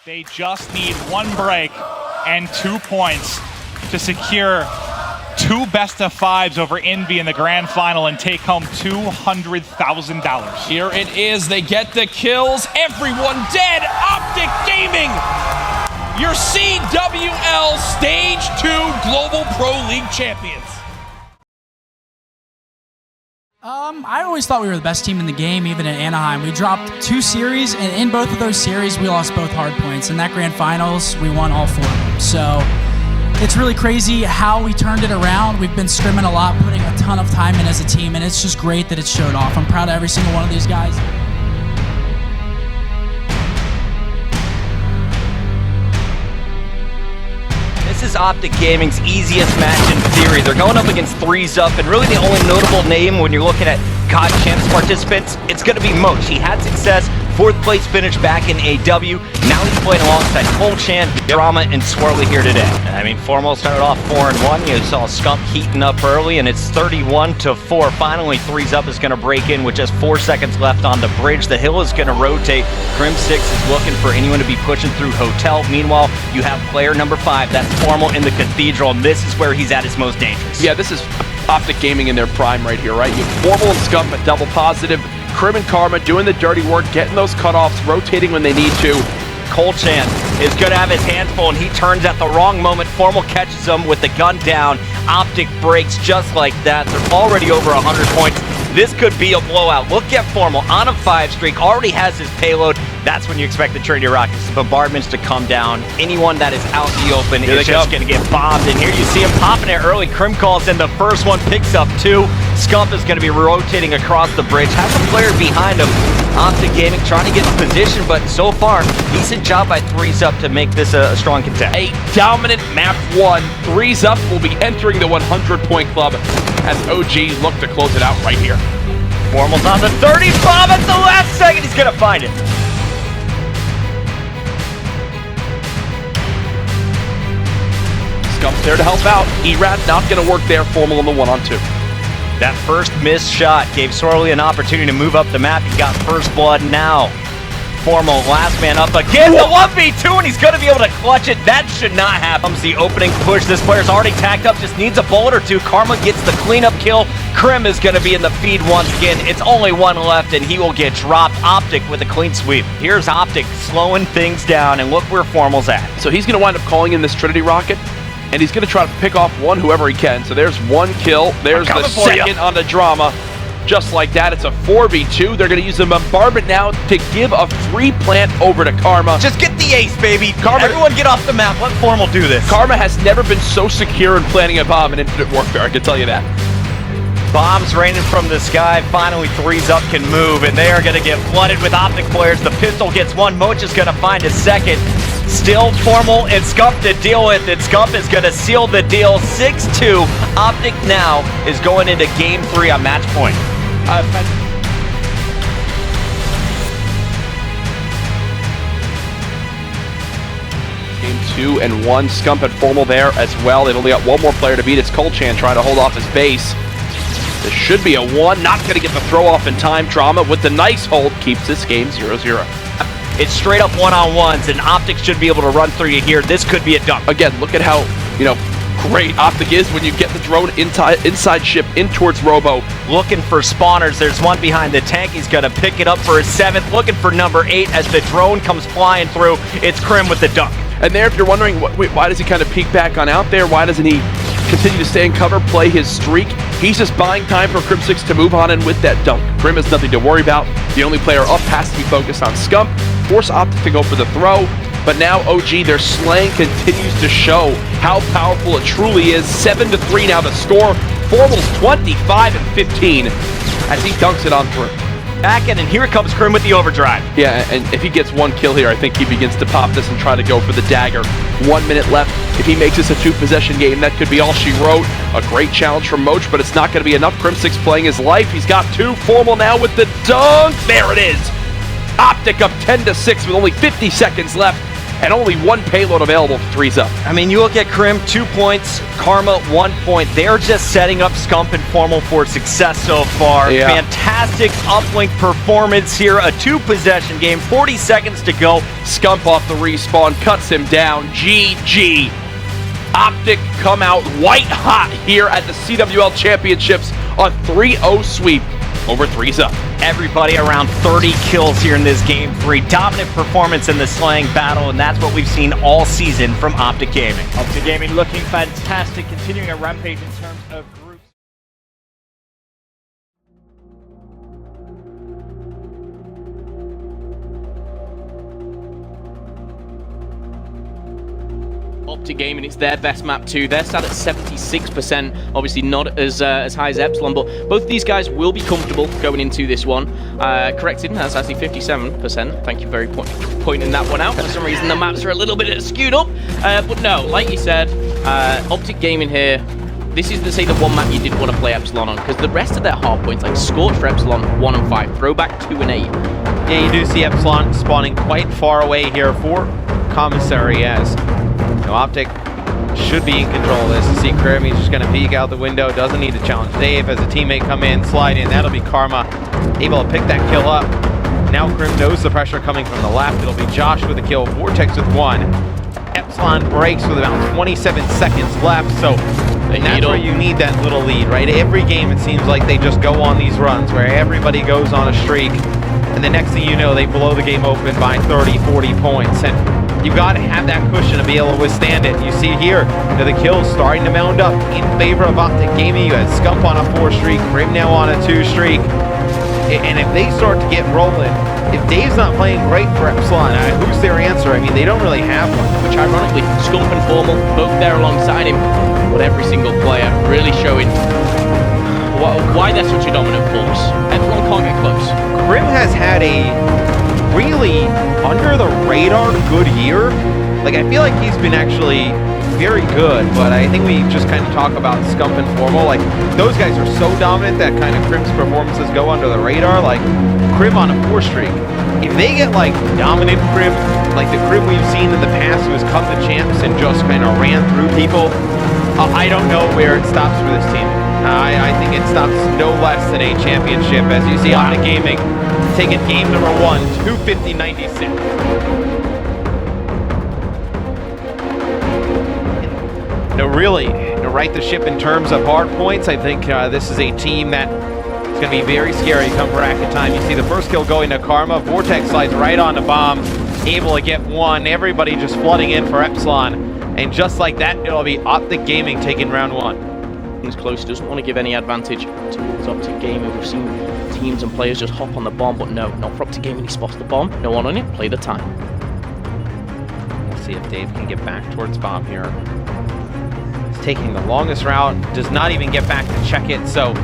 They just need 1 break and 2 points to secure 2 best-of-5s over Envy in the grand final and take home $200,000. Here it is. They get the kills. Everyone dead. OpTic Gaming, your CWL Stage 2 Global Pro League champions. I always thought we were the best team in the game, even in Anaheim. We dropped 2 series, and in both of those series, we lost both hard points. In that grand finals, we won all 4 of them. So it's really crazy how we turned it around. We've been scrimming a lot, putting a ton of time in as a team, and it's just great that it showed off. I'm proud of every single one of these guys. This is OpTic Gaming's easiest match in theory. They're going up against 3Zup, and really the only notable name when you're looking at CoD Champs participants, it's going to be Moch. He had success, 4th place finish back in AW. Now he's playing alongside CoD Champs, Drama, and Swirly here today. I mean, Formal started off 4-1. You saw Skunk heating up early, and it's 31-4. Finally, 3Zup is going to break in with just 4 seconds left on the bridge. The hill is going to rotate. Crim6 is looking for anyone to be pushing through Hotel. Meanwhile, you have player number 5. That's Formal in the Cathedral, and this is where he's at his most dangerous. Yeah, this is OpTic Gaming in their prime right here, right? You have Formal and Scump at double positive. Crim and Karma doing the dirty work, getting those cutoffs, rotating when they need to. CoD Champs is going to have his hands full, and he turns at the wrong moment. Formal catches him with the gun down. OpTic breaks just like that. They're already over 100 points. This could be a blowout. Look at Formal on a 5 streak, already has his payload. That's when you expect the Trinity Rockets, the bombardments to come down. Anyone that is out in the open is just going to get bombed. And here you see him popping it early. Crim calls in the first one, picks up 2. Scump is going to be rotating across the bridge. Has a player behind him. OpTic Gaming trying to get in position, but so far, decent job by 3Zup to make this a strong contest. A dominant map 1. 3Zup will be entering the 100-point club as OG look to close it out right here. Formal's on the 30 bomb at the last second. He's going to find it. Scump's there to help out. Erad not going to work there. Formal on the 1-on-2. That first missed shot gave Swirly an opportunity to move up the map. He got first blood now. Formal, last man up again. The 1v2, and he's going to be able to clutch it. That should not happen. The opening push. This player's already tacked up, just needs a bullet or 2. Karma gets the cleanup kill. Crim is going to be in the feed once again. It's only 1 left, and he will get dropped. OpTic with a clean sweep. Here's OpTic slowing things down, and look where Formal's at. So he's going to wind up calling in this Trinity Rocket, and he's going to try to pick off whoever he can. So there's 1 kill. There's the second on the Drama. Just like that, it's a 4v2. They're going to use the bombardment now to give a free plant over to Karma. Just get the ace, baby. Karma, everyone get off the map. Let Formal do this. Karma has never been so secure in planting a bomb in Infinite Warfare, I can tell you that. Bombs raining from the sky. Finally, 3Zup can move, and they are going to get flooded with OpTic players. The pistol gets 1. Moch is going to find a second. Still Formal and Scump to deal with it. Scump is going to seal the deal. 6-2. OpTic now is going into Game 3 on match point. Game 2 and 1. Scump and Formal there as well. They've only got 1 more player to beat. It's CoD Champs trying to hold off his base. This should be a 1. Not going to get the throw off in time. Drama with the nice hold keeps this game 0-0. It's straight up 1-on-1s, and OpTic should be able to run through you here. This could be a dunk. Again, look at how, great OpTic is when you get the drone inside ship in towards Robo. Looking for spawners. There's 1 behind the tank. He's going to pick it up for his 7th. Looking for number 8 as the drone comes flying through. It's Crim with the dunk. And there, if you're wondering, why does he kind of peek back on out there? Why doesn't he continue to stay in cover, play his streak? He's just buying time for Crim6 to move on in with that dunk. Crim has nothing to worry about. The only player up has to be focused on Scump. Force OpTic to go for the throw. But now OG, their slang continues to show how powerful it truly is. 7-3 now the score. Formal's 25-15 as he dunks it on through. Back in, and here comes Crim with the overdrive. Yeah, and if he gets 1 kill here, I think he begins to pop this and try to go for the dagger. 1 minute left. If he makes this a 2-possession game, that could be all she wrote. A great challenge from Moch, but it's not going to be enough. Crim6 playing his life. He's got 2. Formal now with the dunk. There it is. OpTic up 10-6 with only 50 seconds left. and only one payload available for 3s up. I mean, you look at Crim, 2 points, Karma, 1 point. They're just setting up Scump and Formal for success so far. Yeah. Fantastic uplink performance here. A 2-possession game, 40 seconds to go. Scump off the respawn, cuts him down. GG. OpTic come out white hot here at the CWL Championships. A 3-0 sweep over 3s up. Everybody around 30 kills here in this game. 3 dominant performance in the slaying battle, and that's what we've seen all season from OpTic Gaming. OpTic Gaming looking fantastic, continuing a rampage in terms of groups. OpTic Gaming, it's their best map too. They're sat at 76%, obviously not as high as Epsilon, but both of these guys will be comfortable going into this one. Corrected, that's actually 57%. Thank you very pointing that one out. For some reason, the maps are a little bit skewed up, but no, like you said, OpTic Gaming here, this is the one map you didn't want to play Epsilon on, because the rest of their hard points, like Scorch for Epsilon, 1 and 5, Throwback 2 and 8. Yeah, you do see Epsilon spawning quite far away here for Commissary as OpTic should be in control of this. You see Crim, he's just going to peek out the window, doesn't need to challenge Dave as a teammate come in, slide in, that'll be Karma, able to pick that kill up. Now Crim knows the pressure coming from the left, it'll be Josh with a kill, Vortex with 1. Epsilon breaks with about 27 seconds left, so that's where you need that little lead, right? Every game it seems like they just go on these runs where everybody goes on a streak, and the next thing you know, they blow the game open by 30, 40 points. And you got to have that cushion to be able to withstand it. You see here, the kills starting to mount up in favor of OpTic Gaming. You had Scump on a 4 streak, Grim now on a 2 streak. And if they start to get rolling, if Dave's not playing great for Epsilon, who's their answer? I mean, they don't really have one. Which ironically, Scump and Formal, both there alongside him, but every single player really showing why they're such a dominant force. Epsilon can't get close. Grim has had a really under-the-radar good year. Like, I feel like he's been actually very good, but I think we just kind of talk about Scump and Formal. Like, those guys are so dominant that kind of Crim's performances go under the radar. Like, Crim on a 4 streak. If they get, like, dominant Crim, like the Crim we've seen in the past who has come to champs and just kind of ran through people, I don't know where it stops for this team. I think it stops no less than a championship, as you see OpTic Gaming taking game number 1, 250-96. No, really, to right the ship in terms of hard points, I think this is a team that is going to be very scary come bracket time. You see the first kill going to Karma. Vortex slides right on the bomb, able to get 1. Everybody just flooding in for Epsilon. And just like that, it'll be OpTic Gaming taking round 1. He's close, doesn't want to give any advantage towards OpTic Gaming. We've seen teams and players just hop on the bomb, but no, not for OpTic Gaming. He spots the bomb, no one on it, play the time. We'll see if Dave can get back towards bomb here. He's taking the longest route, does not even get back to check it, so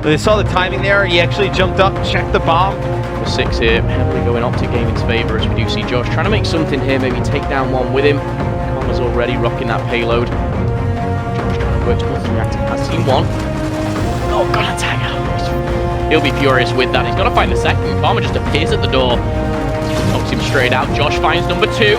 they saw the timing there. He actually jumped up, checked the bomb. The 6 here, heavily going OpTic Gaming's favor, as we do see Josh trying to make something here, maybe take down 1 with him. Karma's already rocking that payload. Josh trying to work towards the reactor, has seen 1. Oh, gonna tag out. He'll be furious with that. He's got to find the second. Karma just appears at the door. Knocks him straight out. Josh finds number 2.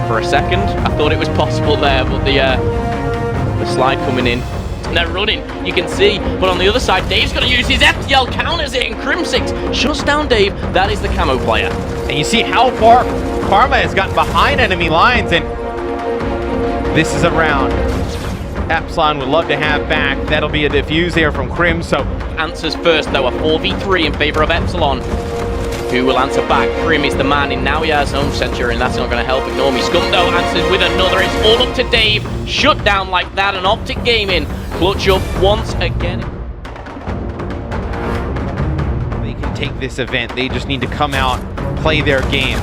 For a second, I thought it was possible there, but the slide coming in. And they're running, you can see. But on the other side, Dave's going to use his FTL, counters it, and Crim6 shuts down Dave. That is the camo player. And you see how far Karma has gotten behind enemy lines, and this is a round Epsilon would love to have back. That'll be a defuse here from Crim, so answers first, though, a 4v3 in favor of Epsilon. Who will answer back? Crim is the man in now he has home center, and that's not going to help ignore me. Scump, though, answers with another. It's all up to Dave. Shut down like that, and OpTic Gaming clutch up once again. They can take this event. They just need to come out, play their game.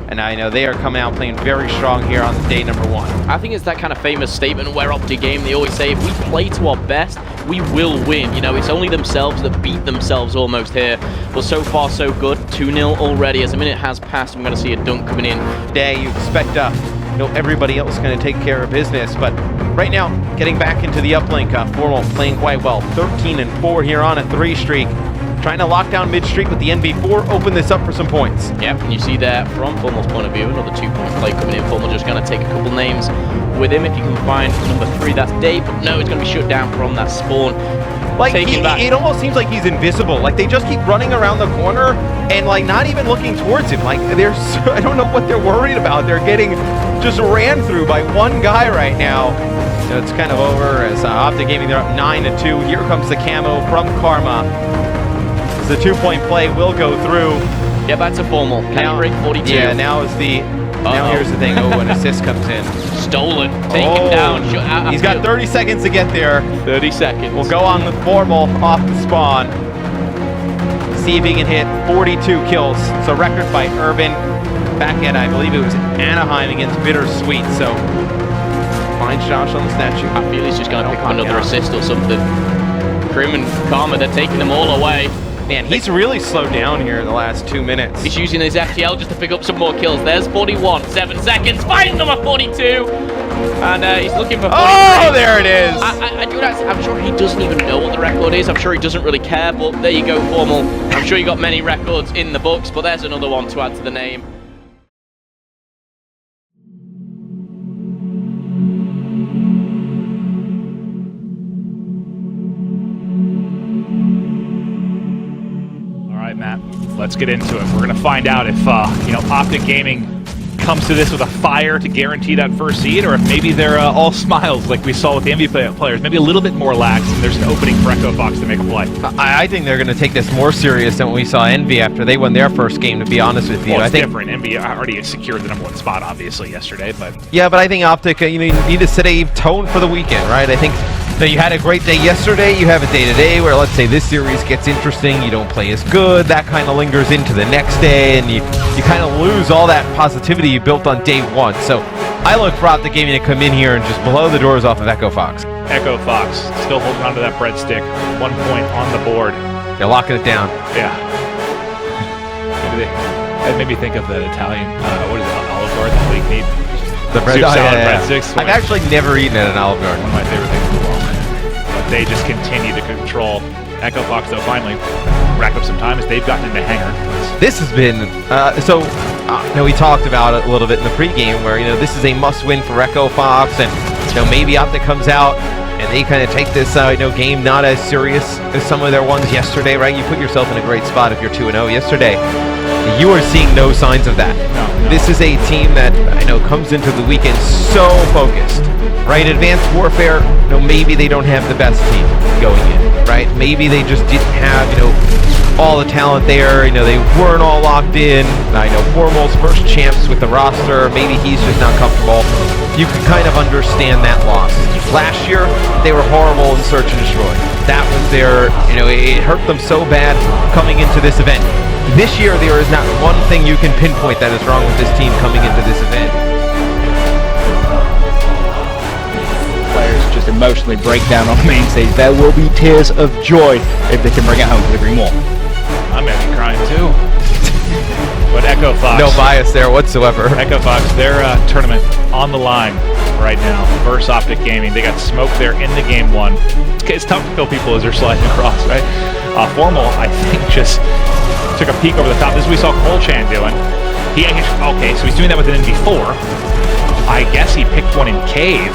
And I know they are coming out playing very strong here on day number 1. I think it's that kind of famous statement where OpTic Game, they always say, if we play to our best, we will win. You know, it's only themselves that beat themselves almost here. But so far, so good. 2-0 already. As a minute has passed, I'm going to see a dunk coming in. Today, you expect everybody else going to take care of business. But right now, getting back into the uplink, Formal playing quite well. 13-4 here on a 3 streak. trying to lock down mid-street with the NV4, open this up for some points. Yep, and you see there from Formal's point of view, another 2-point play coming in. Formal just going to take a couple names with him. If you can find number 3, that's Dave, but no, he's going to be shut down from that spawn. Like, it almost seems like he's invisible. Like, they just keep running around the corner and, like, not even looking towards him. Like, I don't know what they're worried about. They're getting just ran through by one guy right now. So it's kind of over as OpTic Gaming, they're up 9-2. Here comes the camo from Karma. The 2-point play will go through. Yeah, back to Formal. Can he break 42? Yeah, now is the... Now here's the thing. Oh, an assist comes in. Stolen. Take him down. He's got 30 seconds to get there. 30 seconds. We'll go on with Formal off the spawn. See if he can hit 42 kills. So record by Urban. Back at, I believe it was Anaheim against Bittersweet. So finds Josh on the statue. I feel he's just going to pick up another assist or something. Krim and Karma, they're taking them all away. Man, he's really slowed down here in the last 2 minutes. He's using his FTL just to pick up some more kills. There's 41, 7 seconds, finds number 42! And he's looking for 43. Oh, there it is! I'm sure he doesn't even know what the record is. I'm sure he doesn't really care, but there you go, Formal. I'm sure you got many records in the books, but there's another one to add to the name. Matt, let's get into it. We're going to find out if OpTic Gaming comes to this with a fire to guarantee that first seed, or if maybe they're all smiles like we saw with the MVP players, maybe a little bit more lax, and there's an opening for Echo Fox to make a play. I think they're going to take this more serious than we saw Envy after they won their first game, to be honest with you. Well, it's I think different. Envy already secured the #1 spot, obviously, yesterday, but... Yeah, but I think OpTic, you need to set a tone for the weekend, right? I think that you had a great day yesterday, you have a day-to-day where, let's say, this series gets interesting, you don't play as good, that kind of lingers into the next day, and you kind of lose all that positivity you built on day 1. So I look for OpTic Gaming to come in here and just blow the doors off of Echo Fox. Echo Fox still holding onto that breadstick. 1 point on the board. They're locking it down. Yeah. That made me think of the Italian, what is it, Olive Garden that we need? The bread, soup salad breadsticks. I've actually never eaten at an Olive Garden. One of my favorite things in the world. But they just continue to control. Echo Fox, though, finally racked up some time as they've gotten into hanger. This has been, we talked about it a little bit in the pregame where, this is a must-win for Echo Fox, and, maybe OpTic comes out and they kind of take this, game not as serious as some of their ones yesterday, right? You put yourself in a great spot if you're 2-0 yesterday. You are seeing no signs of that. No. This is a team that comes into the weekend so focused, right? Advanced Warfare, maybe they don't have the best team going in, right? Maybe they just didn't have, all the talent there. They weren't all locked in. I know Formal's first champs with the roster. Maybe he's just not comfortable. You can kind of understand that loss. Last year, they were horrible in Search and Destroy. That was their, it hurt them so bad coming into this event. This year, there is not one thing you can pinpoint that is wrong with this team coming into this event. Players just emotionally break down on the main stage. There will be tears of joy if they can bring it home to the Green Wall. I'm gonna be crying too. But Echo Fox. No bias there whatsoever. Echo Fox, their tournament on the line right now versus OpTic Gaming. They got smoked there in the game 1. It's tough to kill people as they're sliding across, right? Formal, I think, just took a peek over the top. This is what we saw CoD Champs doing. Okay, so he's doing that with an NV4. I guess he picked one in cave.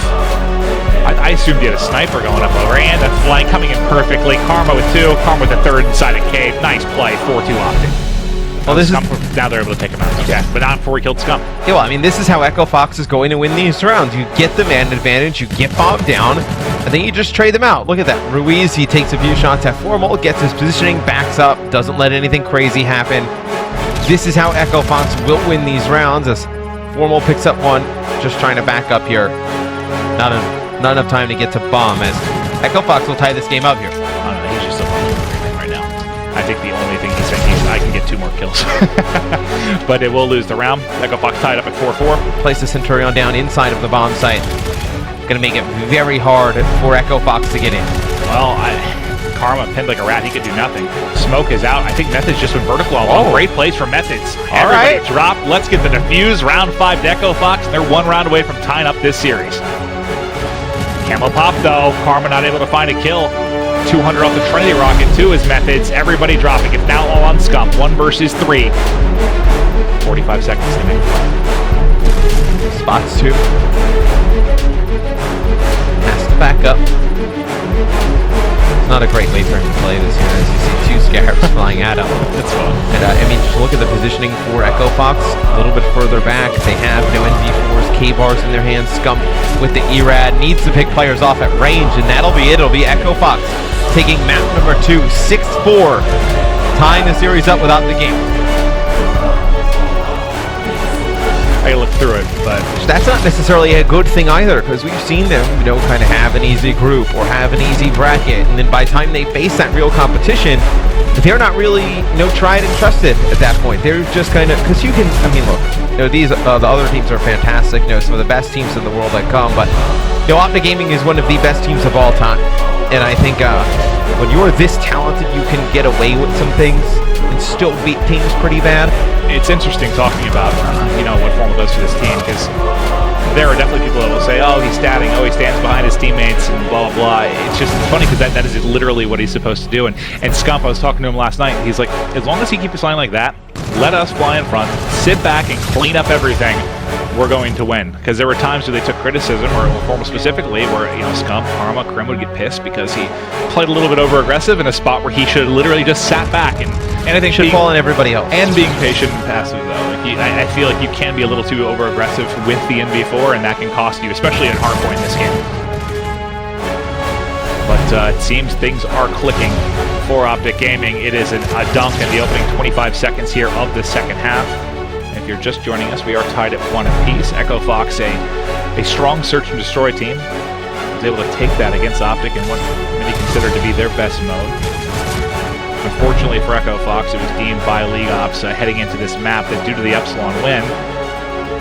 I assumed he had a sniper going up over, and a flank coming in perfectly. Karma with 2, Karma with the 3rd inside a cave. Nice play, 4-2 OpTic. Well, this is now they're able to take him out. Okay, but not before he killed Scum. Yeah, well, I mean, this is how Echo Fox is going to win these rounds. You get the man advantage, you get bombed down, and then you just trade them out. Look at that. Ruiz, he takes a few shots at Formal, gets his positioning, backs up, doesn't let anything crazy happen. This is how Echo Fox will win these rounds as Formal picks up one, just trying to back up here. Not enough time to get to bomb as Echo Fox will tie this game up here. I don't know, he's just so everything right now. I think the only thing he's saying is I can get 2 more kills. But it will lose the round. Echo Fox tied up at 4-4. Place the Centurion down inside of the bomb site. Gonna make it very hard for Echo Fox to get in. Well, Karma pinned like a rat. He could do nothing. Smoke is out. I think Methods just went vertical all along. Great plays from Methods. Everybody dropped. Let's get the defuse. Round 5 to Echo Fox. They're 1 round away from tying up this series. Camo pop though. Karma not able to find a kill. 200 off the Trinity Rocket, too, his methods. Everybody dropping. It's now all on Scump. 1 versus 3. 45 seconds to make. Spots 2. Has to back up. It's not a great way for him to play this year, as you see 2 Scarabs flying at him. That's fun. And I mean, just look at the positioning for Echo Fox. A little bit further back. They have no NV4s, K-bars in their hands. Scump with the ERAD needs to pick players off at range, and that'll be it. It'll be Echo Fox taking map number 2, 6-4, tying the series up without the game. I look through it, but That's not necessarily a good thing either, because we've seen them, you know, kind of have an easy group or have an easy bracket, and then by the time they face that real competition, they're not really, you know, tried and trusted at that point. They're just kind of, because you can, I mean, look, you know, these, the other teams are fantastic, you know, some of the best teams in the world that come, but, you know, OpTic Gaming is one of the best teams of all time, and I think when you're this talented, you can get away with some things and still beat teams pretty bad. it's interesting talking about, you know, what Formal does for this team, because there are definitely people that will say, oh, he's statting, oh, he stands behind his teammates, and blah, blah, blah. It's just funny because that is literally what he's supposed to do. And Scump, I was talking to him last night, he's like, as long as he keeps playing like that, let us fly in front, sit back and clean up everything, we're going to win. Because there were times where they took criticism, or Formal specifically, where, you know, Scump, Karma, Krim would get pissed because he played a little bit over-aggressive in a spot where he should have literally just sat back. And I think should fall on everybody else. And being patient and passive, though. Like I feel like you can be a little too over-aggressive with the NV4, and that can cost you, especially at hardpoint in this game. But it seems things are clicking for OpTic Gaming. It is a dunk in the opening 25 seconds here of the second half. If you're just joining us, we are tied at 1 apiece. Echo Fox, a strong search and destroy team, was able to take that against OpTic in what many consider to be their best mode. Unfortunately for Echo Fox, it was deemed by League Ops heading into this map that due to the Epsilon win,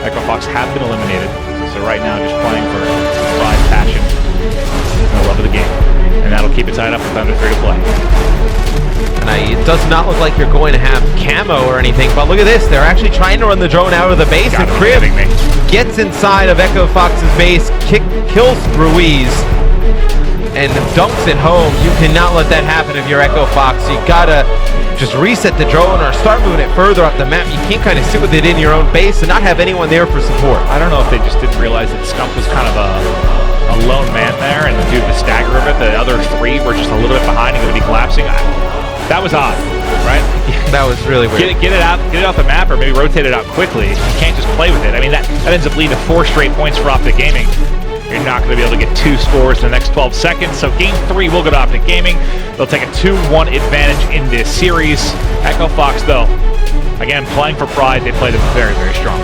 Echo Fox have been eliminated. So right now just playing for pride, passion, and the love of the game. And that'll keep it tied up with under 3 to play. And it does not look like you're going to have camo or anything, but look at this. They're actually trying to run the drone out of the base, and Krim gets inside of Echo Fox's base, kills Ruiz, and dunks it home. You cannot let that happen if you're Echo Fox. You gotta just reset the drone or start moving it further up the map. You can't kind of sit with it in your own base and not have anyone there for support. I don't know if they just didn't realize that Scump was kind of a lone man there, and due to the stagger of it, the other 3 were just a little bit behind and going to be collapsing. That was odd, right? That was really weird. Get it off the map, or maybe rotate it out quickly. You can't just play with it. I mean, that ends up leading to 4 straight points for OpTic Gaming. You're not going to be able to get 2 scores in the next 12 seconds, so game 3 will go to OpTic Gaming. They'll take a 2-1 advantage in this series. Echo Fox, though, again, playing for pride, they played it very, very strong.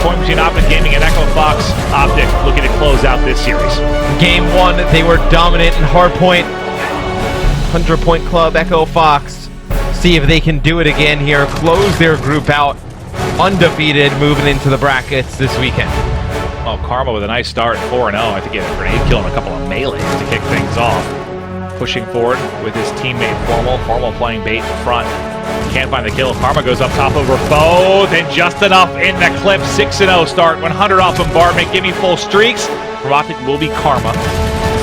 Point between OpTic Gaming and Echo Fox. OpTic looking to close out this series. Game 1, they were dominant in hardpoint. 100-point club, Echo Fox. See if they can do it again here. Close their group out. Undefeated, moving into the brackets this weekend. Oh, Karma with a nice start, 4-0. I think he had a grenade kill and a couple of melees to kick things off. Pushing forward with his teammate Formal. Formal playing bait in front. Can't find the kill. Karma goes up top over both, and just enough in the clip. 6-0 start. 100 off bombardment. Give me full streaks. From OpTic will be Karma.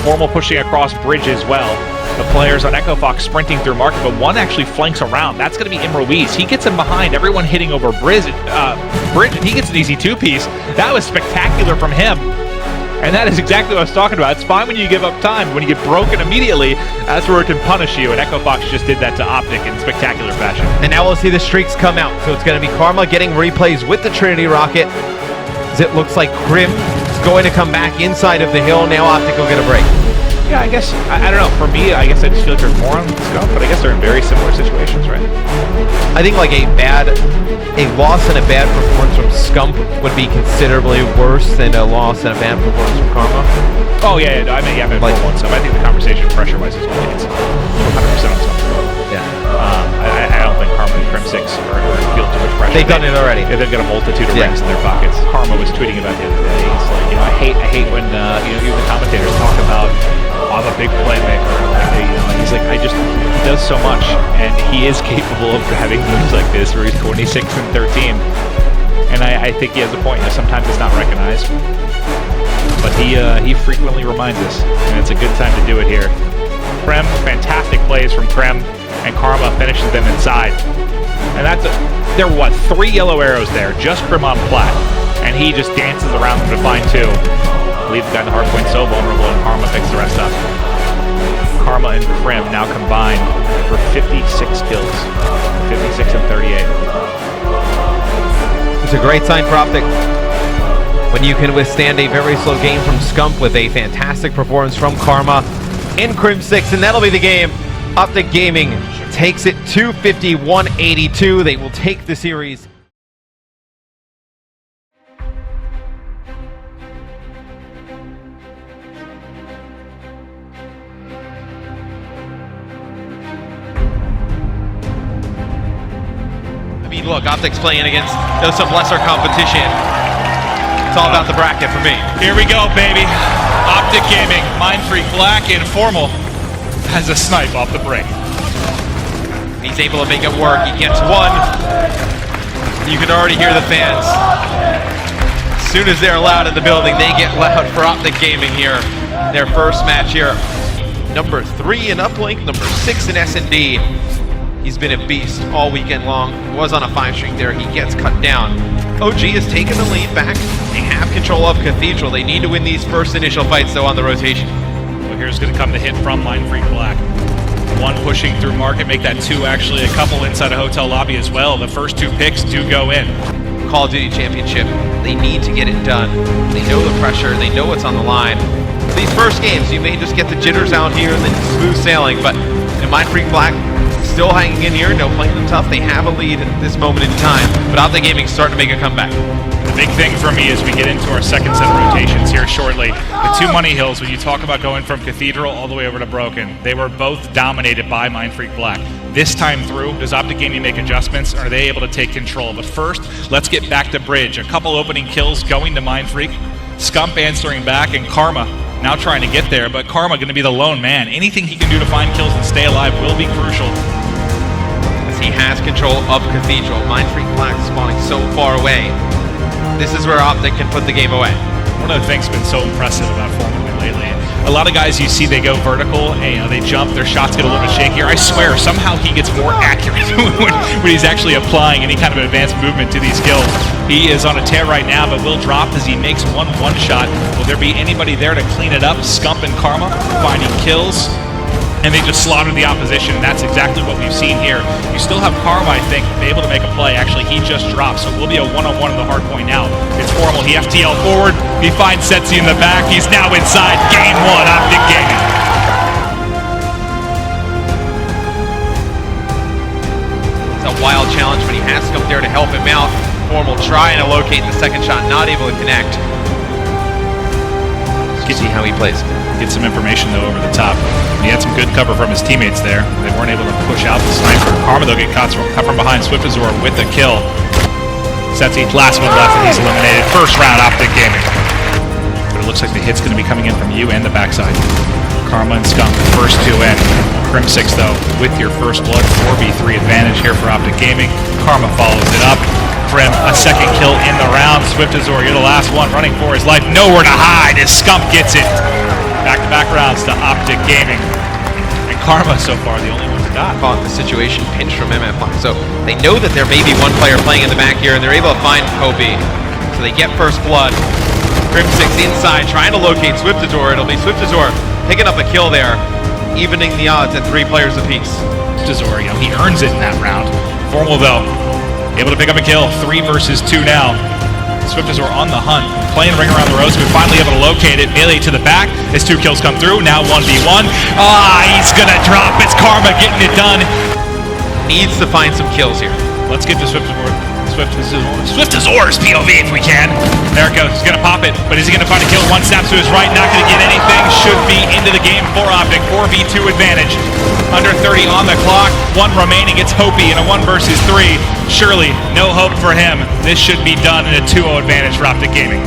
Formal pushing across bridge as well. The players on Echo Fox sprinting through market, but one actually flanks around. That's going to be Ruiz. He gets him behind. Everyone hitting over bridge, and he gets an easy 2-piece. That was spectacular from him. And that is exactly what I was talking about. It's fine when you give up time. When you get broken immediately, that's where it can punish you. And Echo Fox just did that to OpTic in spectacular fashion. And now we'll see the streaks come out. So it's going to be Karma getting replays with the Trinity Rocket. As it looks like Krim is going to come back inside of the hill. Now OpTic will get a break. Yeah, I guess, I don't know. For me, I guess I just feel like there's more on Scump, but I guess they're in very similar situations, right? I think like a loss and a bad performance from Scump would be considerably worse than a loss and a bad performance from Karma. Oh yeah, I mean like, 4-1 Scump. I think the conversation pressure-wise is only it's 100% on Scump. Yeah. I don't think Karma and Crim 6 feel too much pressure. They've done it already. They've got a multitude of rings in their pockets. Karma was tweeting about the other day. It's like, you know, I hate when you know, even the commentators talk about I'm a big playmaker. He's like, he does so much, and he is capable of having moves like this where he's 26 and 13. And I think he has a point. Sometimes it's not recognized, but he frequently reminds us, and it's a good time to do it here. Krem, fantastic plays from Krem, and Karma finishes them inside. And there were, what, 3 yellow arrows there, just Krem on plat, and he just dances around them to find 2. Leave the guy in the hardpoint so vulnerable, and Karma picks the rest up. Karma and Krem now combined for 56 kills, 56 and 38. It's a great sign for OpTic when you can withstand a very slow game from Scump with a fantastic performance from Karma in Crim6, and that'll be the game. OpTic Gaming takes it 250-182. They will take the series. I mean, look, OpTic's playing against some lesser competition. It's all about the bracket for me. Here we go, baby. OpTic Gaming, Mindfreak Black, Informal has a snipe off the break. He's able to make it work. He gets 1. You can already hear the fans. As soon as they're loud in the building, they get loud for OpTic Gaming here. Their first match here. Number 3 in Uplink, number 6 in Snd. He's been a beast all weekend long. Was on a 5-string there. He gets cut down. OG has taken the lead back. They have control of Cathedral. They need to win these first initial fights, though, on the rotation. Well, here's going to come the hit from Mindfreak Black. 1 pushing through market, make that 2 actually, a couple inside a hotel lobby as well. The first 2 picks do go in. Call of Duty Championship. They need to get it done. They know the pressure. They know what's on the line. These first games, you may just get the jitters out here and then smooth sailing, but Mindfreak Black still hanging in here, no playing them tough. They have a lead at this moment in time, but OpTic Gaming starting to make a comeback. The big thing for me as we get into our second set of rotations here shortly, the 2 Money Hills, when you talk about going from Cathedral all the way over to Broken, they were both dominated by Mindfreak Black. This time through, does OpTic Gaming make adjustments? Are they able to take control? But first, let's get back to Bridge. A couple opening kills going to Mindfreak, Scump answering back, and Karma now trying to get there, but Karma going to be the lone man. Anything he can do to find kills and stay alive will be crucial. He has control of Cathedral. Mindfreak Black spawning so far away. This is where OpTic can put the game away. One of the things that's been so impressive about Formula lately, a lot of guys you see, they go vertical, and they jump, their shots get a little bit shakier. I swear, somehow he gets more accurate when he's actually applying any kind of advanced movement to these kills. He is on a tear right now, but will drop as he makes one shot. Will there be anybody there to clean it up? Scump and Karma finding kills, and they just slaughtered the opposition, and that's exactly what we've seen here. You still have Karma, I think, able to make a play. Actually, he just dropped, so it will be a one-on-one in the hard point now. It's Formal, he FTL forward, he finds Setsi in the back, he's now inside. Game 1, OpTic Gaming. It's a wild challenge, but he has to come there to help him out. Formal trying to locate the second shot, not able to connect. Let's see how he plays. Get some information, though, over the top. He had some good cover from his teammates there. They weren't able to push out the sniper. Karma, though, get caught from behind. Swiftazor with the kill. Setsi, last one left, and he's eliminated. First round, OpTic Gaming. But it looks like the hit's going to be coming in from you and the backside. Karma and Skunk, first 2 in. Crim6, though, with your first blood, 4v3 advantage here for OpTic Gaming. Karma follows it up. Krim, a second kill in the round. Swiftazor, you're the last one, running for his life. Nowhere to hide as Skunk gets it. Back-to-back rounds to OpTic Gaming. And Karma, so far, the only one to die. Caught in the situation, pinch from MFI. So they know that there may be one player playing in the back here, and they're able to find Kobe. So they get first blood. Crim6 inside, trying to locate Swiftazor. It'll be Swiftazor picking up a kill there, evening the odds at 3 players apiece. Swiftazor, he earns it in that round. Formal, though, able to pick up a kill. 3 versus 2 now. Swiftazor on the hunt, playing ring around the roads, but finally able to locate it. Melee to the back as 2 kills come through. Now 1v1. He's gonna drop. It's Karma getting it done. Needs to find some kills here. Let's get to Swiftazor's POV if we can. There it goes. He's gonna pop it, but is he gonna find a kill? 1 snaps to his right, not gonna get anything. Should be into the game for OpTic. 4v2 advantage. Under 30 on the clock. 1 remaining. It's Hopi in a 1 versus 3. Surely no hope for him. This should be done in a 2-0 advantage for OpTic Gaming.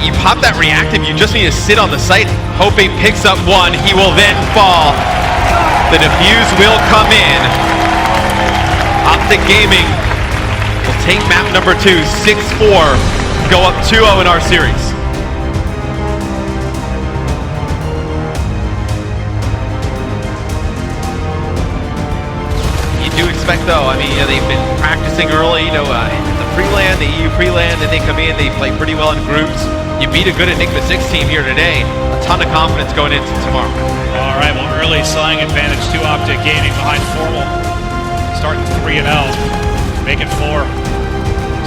you pop that reactive, you just need to sit on the site, hoping picks up one, he will then fall. The defuse will come in. OpTic Gaming will take map number 2, 6-4, go up 2-0 in our series. You do expect though, I mean, they've been practicing early, the pre-land, the EU pre-land, and they come in, they play pretty well in groups. You beat a good Enigma 6 team here today. A ton of confidence going into tomorrow. All right, well, early slaying advantage to OpTic Gaming behind Formal. Starting 3-0, make it 4.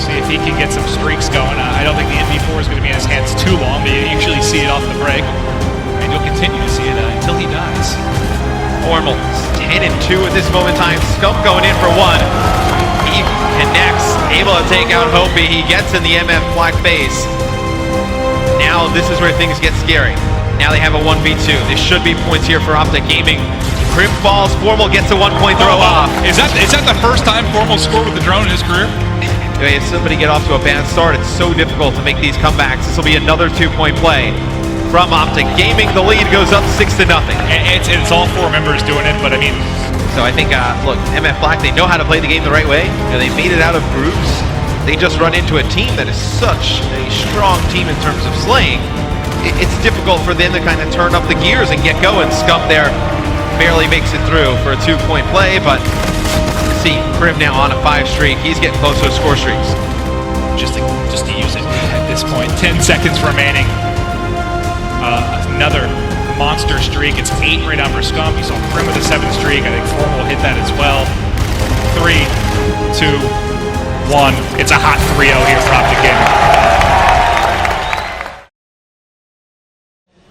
See if he can get some streaks going. I don't think the MV4 is going to be in his hands too long, but you usually see it off the break. And you'll continue to see it until he dies. Formal, 10-2 at this moment in time. Scump going in for 1. He connects, able to take out Hopi. He gets in the MF Black Faze. Now this is where things get scary. Now they have a 1v2. There should be points here for OpTic Gaming. Crim falls, Formal gets a 1-point throw off. Is that the first time Formal scored with the drone in his career? If somebody get off to a bad start, it's so difficult to make these comebacks. This will be another 2-point play from OpTic Gaming. The lead goes up 6-0. It's all 4 members doing it, but I mean... So I think, look, MF Black, they know how to play the game the right way. They made it out of groups. They just run into a team that is such a strong team in terms of slaying. It's difficult for them to kind of turn up the gears and get going. Scump there barely makes it through for a 2-point play, but see Crim now on a 5 streak. He's getting close to a score streaks. Just to use it at this point. 10 seconds remaining. Another monster streak. It's 8 right now for Scump. You saw Crim with a 7 streak. I think Formal will hit that as well. 3, 2, 1. It's a hot 3-0 here for OpTic Gaming.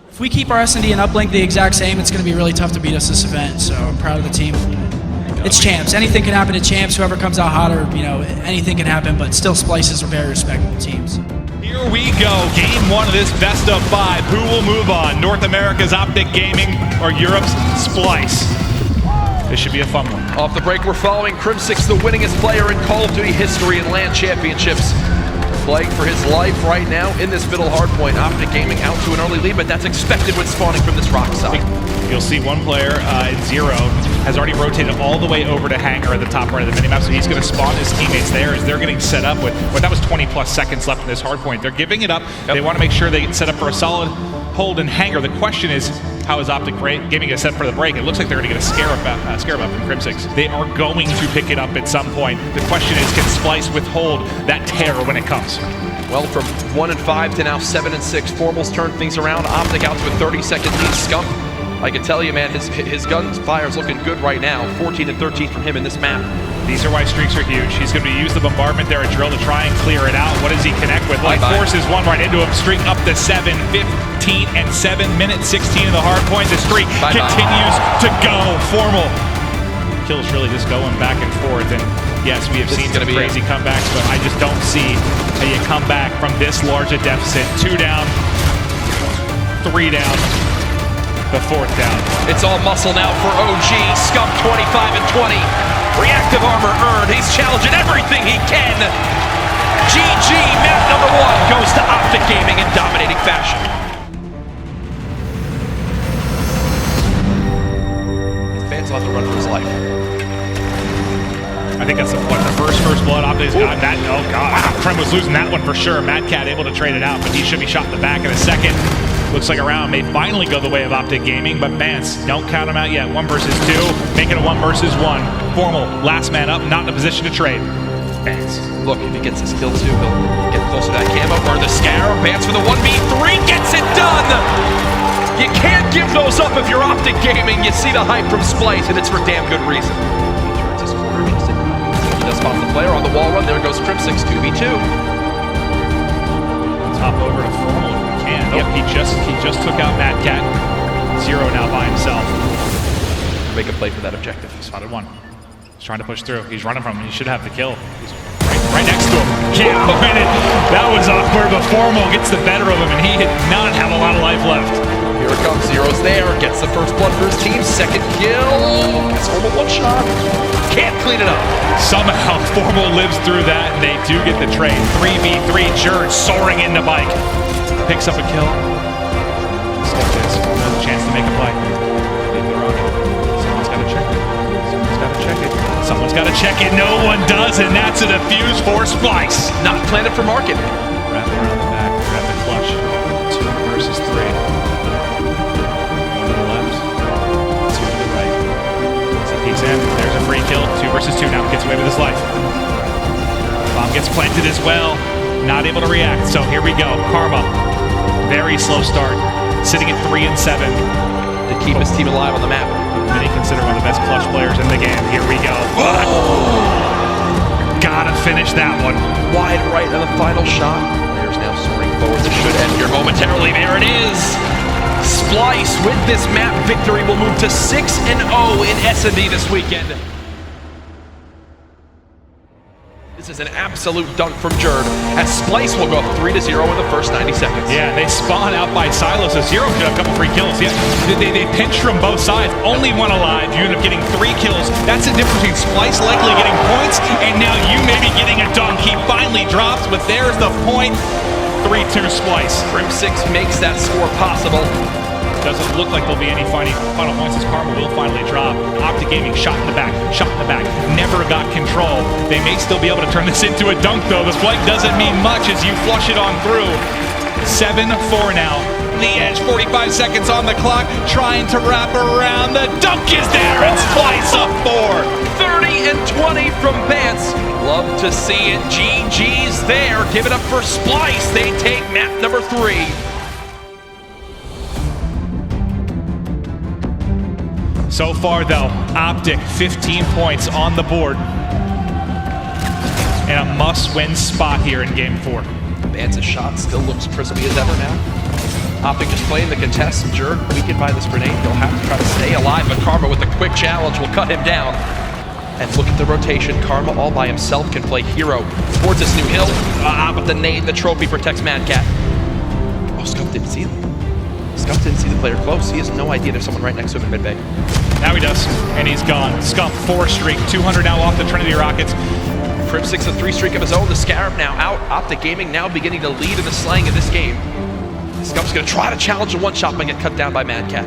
If we keep our Snd and Uplink the exact same, it's going to be really tough to beat us this event, so I'm proud of the team. It's Champs. Anything can happen to Champs. Whoever comes out hotter, anything can happen, but still Splyces are very respectable teams. Here we go. Game 1 of this best of 5. Who will move on? North America's OpTic Gaming or Europe's Splyce? This should be a fun one. Off the break, we're following Crim6, the winningest player in Call of Duty history and LAN championships. Playing for his life right now in this middle hardpoint. OpTic Gaming out to an early lead, but that's expected when spawning from this rock side. You'll see one player in Zero has already rotated all the way over to Hangar at the top right of the minimap, so he's going to spawn his teammates there as they're getting set up with, that was 20+ seconds left in this hardpoint. They're giving it up. Yep. They want to make sure they get set up for a solid hold in Hangar. The question is, how is OpTic Gaming get set for the break? It looks like they're going to get a scare up from Crim6. They are going to pick it up at some point. The question is, can Splyce withhold that tear when it comes? Well, from 1-5 to now 7-6, Formal's turned things around. OpTic out to a 30-second lead. Scump, I can tell you, man, his gunfire's looking good right now. 14-13 from him in this map. These are why streaks are huge. He's going to use the bombardment there at Drill to try and clear it out. What does he connect with? Light forces one right into him. Streak up to 7, 15 and 7. Minute 16 in the hard point. The streak continues to go. Formal. Kills really just going back and forth. And yes, we have seen some crazy comebacks, but I just don't see how you come back from this large a deficit. 2 down, 3 down, the 4th down. It's all muscle now for OG. Scump 25-20. Reactive armor earned. He's challenging everything he can. GG, map number 1 goes to OpTic Gaming in dominating fashion. Fans will have to run for his life. I think that's the first blood. OpTic's got that. Oh god, Crim was losing that one for sure. Mad Cat able to trade it out, but he should be shot in the back in a second. Looks like a round may finally go the way of OpTic Gaming, but Vance, don't count him out yet. 1 versus 2, make it a 1 versus 1. Formal, last man up, not in a position to trade. Vance. Look, if he gets his kill too, he'll get closer to that camo, burn the Scar. Vance for the 1v3, gets it done! You can't give those up if you're OpTic Gaming. You see the hype from Splyce, and it's for damn good reason. He turns his corner, he does spot the player on the wall run. There goes Crim6, 2v2. Top over to Formal if we can. Yep, he just took out Mad Cat. Zero now by himself. Make a play for that objective. Spotted 1. He's trying to push through. He's running from him. He should have the kill. He's right next to him. Can't win it. That was awkward, but Formal gets the better of him, and he did not have a lot of life left. Here it comes. Zero's there. Gets the first blood for his team. 2nd kill. Gets Formal 1 shot. Can't clean it up. Somehow Formal lives through that, and they do get the trade. 3v3 Jurge soaring into Bike. picks up a kill. Sketches, another chance to make a play. Someone's got to check it. Someone's got to check it. Someone's got to check it. No one does, and that's a defuse for Splyce. Not planted for market. Wrap it around the back. Rapid flush. 2 versus 3. 1 to the left. 2 to the right. So peeks in. There's a free kill. 2 versus 2 now. Gets away with his life. Bomb gets planted as well. Not able to react. So here we go. Karma. Very slow start. Sitting at 3 and 7. To keep his team alive on the map. Many consider one of the best clutch players in the game. Here we go. Gotta finish that one. Wide right on the final shot. Players now soaring forward. This should end here momentarily. There it is. Splyce with this map victory will move to 6-0 in Snd this weekend. This is an absolute dunk from Jerd, as Splyce will go up 3-0 in the first 90 seconds. Yeah, they spawn out by Silo, so Zero could have a couple free kills. Yeah, they pinched from both sides, only one alive. You end up getting 3 kills. That's the difference between Splyce likely getting points, and now you may be getting a dunk. He finally drops, but there's the point. 3-2 Splyce. Crim6 makes that score possible. Doesn't look like there'll be any final points as Karma will finally drop. OpTic Gaming shot in the back, never got control. They may still be able to turn this into a dunk though. The flank doesn't mean much as you flush it on through. 7-4 now. The edge, 45 seconds on the clock, trying to wrap around. The dunk is there and Splyce up 4. 30 and 20 from Vance. Love to see it. GG's there. Give it up for Splyce. They take map number 3. So far though, OpTic 15 points on the board. And a must-win spot here in game 4. Vance's shot still looks crispy as ever now. OpTic just playing the contest. Jerd weakened by this grenade. He'll have to try to stay alive, but Karma with a quick challenge will cut him down. And look at the rotation. Karma all by himself can play hero towards this new hill. But the trophy protects Madcat. Oh, Scump didn't see him. Scump didn't see the player close. He has no idea there's someone right next to him in mid-bay. Now he does, and he's gone. Scump 4 streak, 200 now off the Trinity Rockets. Crim6 a 3 streak of his own. The Scarab now out. OpTic Gaming now beginning to lead in the slaying of this game. Scump's gonna try to challenge a one-shot but get cut down by Madcat.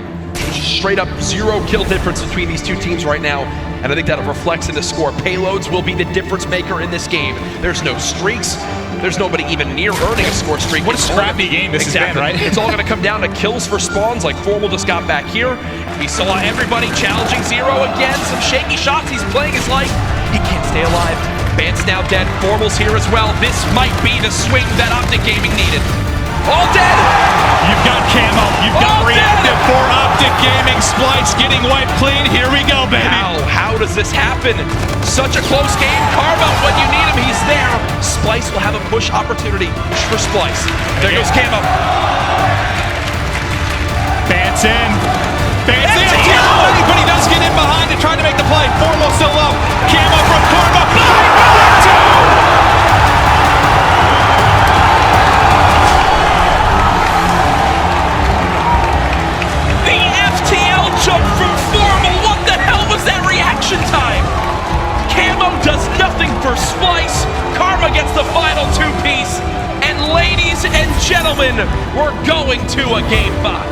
Straight up 0 kill difference between these two teams right now, and I think that reflects in the score. Payloads will be the difference maker in this game. There's no streaks. There's nobody even near earning a score streak. What a scrappy game this has been, right? It's all going to come down to kills for spawns, like Formal just got back here. We saw everybody challenging Zero again. Some shaky shots. He's playing his life. He can't stay alive. Vance now dead. Formal's here as well. This might be the swing that OpTic Gaming needed. All dead! You've got camo. You've got reactive for OpTic Gaming. Splyce getting wiped clean. Here we go, baby. How does this happen? Such a close game. Karma, when you need him, he's there. Splyce will have a push opportunity for Splyce. There goes Camo. Vance in. Vance in. But he does get in behind to try to make the play. Formal still low. Camo from Karma. The FTL jump from Formal. What the hell was that reaction time? Camo does nothing for Splyce. Karma gets the final 2-piece. And ladies and gentlemen, we're going to a game 5.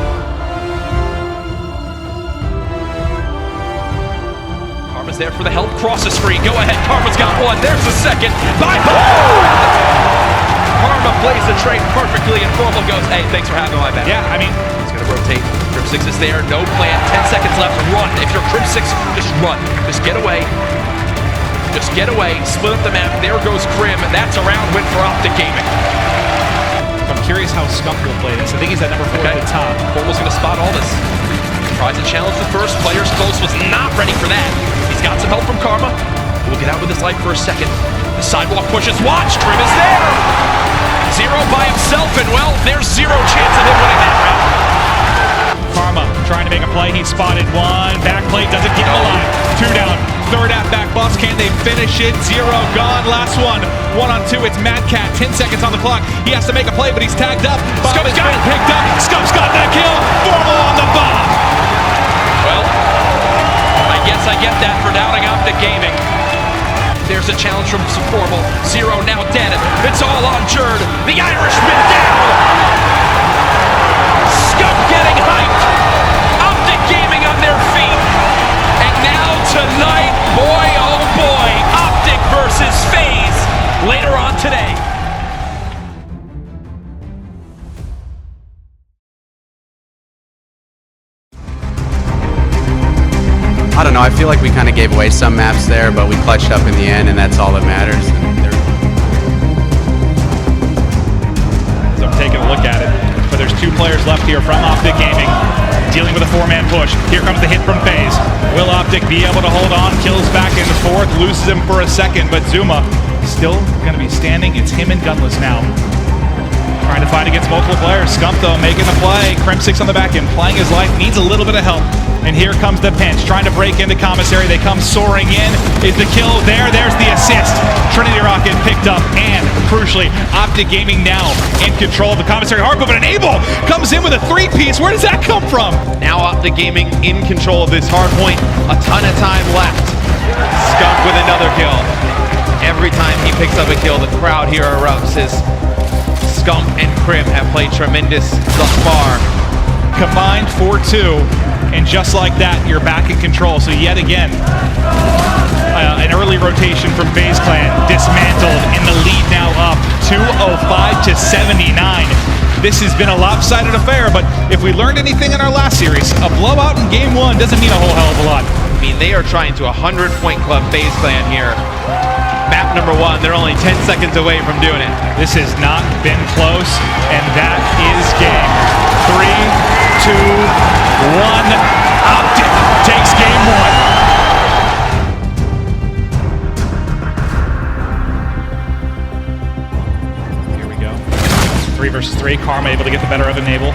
Karma's there for the help. Cross is free. Go ahead. Karma's got one. There's the second. Bye-bye! Karma plays the trade perfectly, and Formal goes, hey, thanks for having my back. Yeah, I mean, he's going to rotate. Crim6 is there. No plan. 10 seconds left. Run. If you're Crim6, just run. Just get away. Just get away. Split up the map. There goes Crim. That's a round win for OpTic Gaming. I'm curious how Scump will play this. I think he's at number 4 at the top. Formal's going to spot all this. Tries to challenge the first. Players close, was not ready for that. He's got some help from Karma. We'll get out with his life for a second. The sidewalk pushes. Watch! Crim is there! Zero by himself, and well, there's 0 chance of him winning that round. Karma trying to make a play. He spotted 1. Back plate doesn't keep him alive. 2 down. 3rd at back bus. Can they finish it? 0 gone. Last one. 1-on-2. It's Madcat. 10 seconds on the clock. He has to make a play, but he's tagged up. Scump's got it. Picked up. Scump's got that kill. Formal on the bomb. Well, I guess I get that for doubting OpTic Gaming. There's a challenge from Formal. 0 now dead. It's all on Jerd. The Irishman down. I don't know, I feel like we kind of gave away some maps there, but we clutched up in the end, and that's all that matters. As I'm taking a look at it, but there's 2 players left here from OpTic Gaming, dealing with a 4-man push. Here comes the hit from Faze. Will OpTic be able to hold on? Kills back in the 4th, loses him for a second, but Zuma still going to be standing. It's him and Gunless now. Trying to fight against multiple players. Scump, though, making the play. Crim6 on the back end, playing his life, needs a little bit of help. And here comes the pinch, trying to break into commissary. They come soaring in. Is the kill there? There's the assist. Trinity Rocket picked up, and crucially, OpTic Gaming now in control of the commissary hardpoint. But Enable comes in with a 3-piece. Where does that come from? Now OpTic Gaming in control of this hardpoint. A ton of time left. Skunk with another kill. Every time he picks up a kill, the crowd here erupts as Skunk and Crim have played tremendous thus far. Combined 4-2. And just like that, you're back in control. So yet again, an early rotation from Faze Clan dismantled, and the lead now up 205 to 79. This has been a lopsided affair, but if we learned anything in our last series, a blowout in game 1 doesn't mean a whole hell of a lot. I mean, they are trying to 100-point club Faze Clan here. Map number 1, they're only 10 seconds away from doing it. This has not been close, and that is game 3, 2, 1. OpTic takes game 1. Here we go. 3 versus 3. Karma able to get the better of Enable.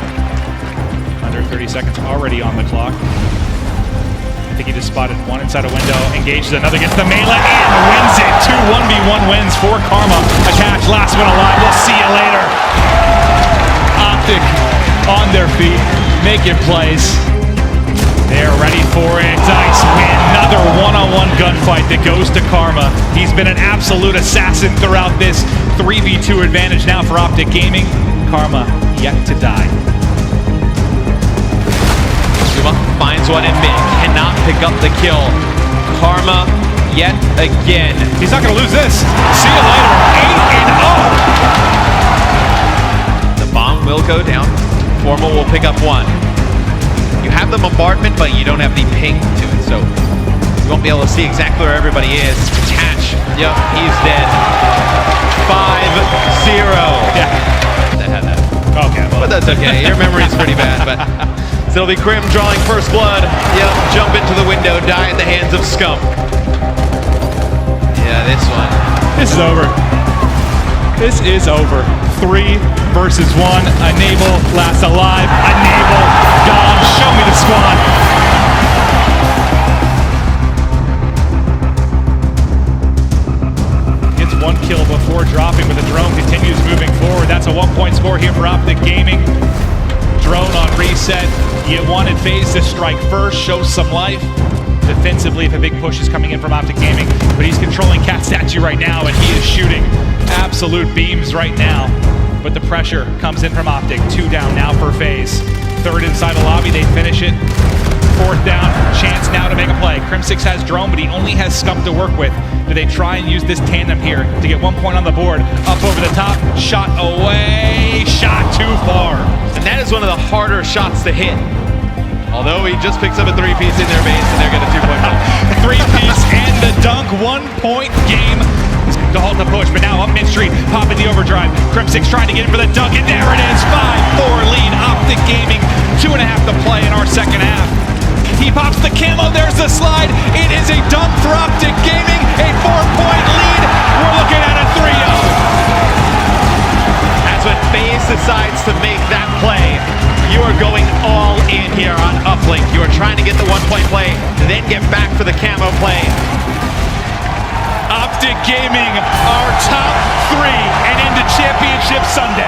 Under 30 seconds already on the clock. I think he just spotted one inside a window, engages another, gets the melee, and wins it. 2 1v1 wins for Karma. Attached, last one alive. We'll see you later. OpTic on their feet, making plays. They're ready for it. Dice win another one-on-one gunfight that goes to Karma. He's been an absolute assassin throughout this 3v2 advantage now for OpTic Gaming. Karma yet to die. Zuma finds one in mid, cannot pick up the kill. Karma yet again. He's not going to lose this. See you later. 8-0. The bomb will go down. Formal will pick up 1. You have the bombardment, but you don't have the ping to it, so you won't be able to see exactly where everybody is. Attach. Yep, he's dead. 5-0. Yeah. That had that. Okay. Well. But that's okay. Your memory's pretty bad, but so it'll be Crim drawing first blood. Yep, jump into the window, die at the hands of Scump. Yeah, this one. This is over. This is over. 3 versus 1. Enable last alive. Enable gone. Show me the squad. Gets 1 kill before dropping, but the drone continues moving forward. That's a 1-point score here for OpTic Gaming. Drone on reset. You wanted Faze to strike first, show some life. Defensively, if a big push is coming in from OpTic Gaming, but he's controlling Cat Statue right now, and he is shooting absolute beams right now. But the pressure comes in from OpTic. 2 down now for Faze. 3rd inside the lobby, they finish it. 4th down, chance now to make a play. Crim6 has drone, but he only has Scump to work with. Do they try and use this tandem here to get 1 point on the board? Up over the top, shot away, shot too far. And that is one of the harder shots to hit. Although he just picks up a 3-piece in their base, and they're going to 2-point win. 3-piece and the dunk, 1-point game to halt the push, but now up mid-street, popping the overdrive. Crim6 trying to get in for the dunk, and there it is, 5-4 lead, OpTic Gaming, 2.5 to play in our second half. He pops the camo, there's the slide, it is a dunk for OpTic Gaming, a 4-point lead, we're looking at a 3-0. That's when Faze decides to make that play. You are going all in here on Uplink. You are trying to get the 1-point play, then get back for the camo play. OpTic Gaming are top 3 and into Championship Sunday.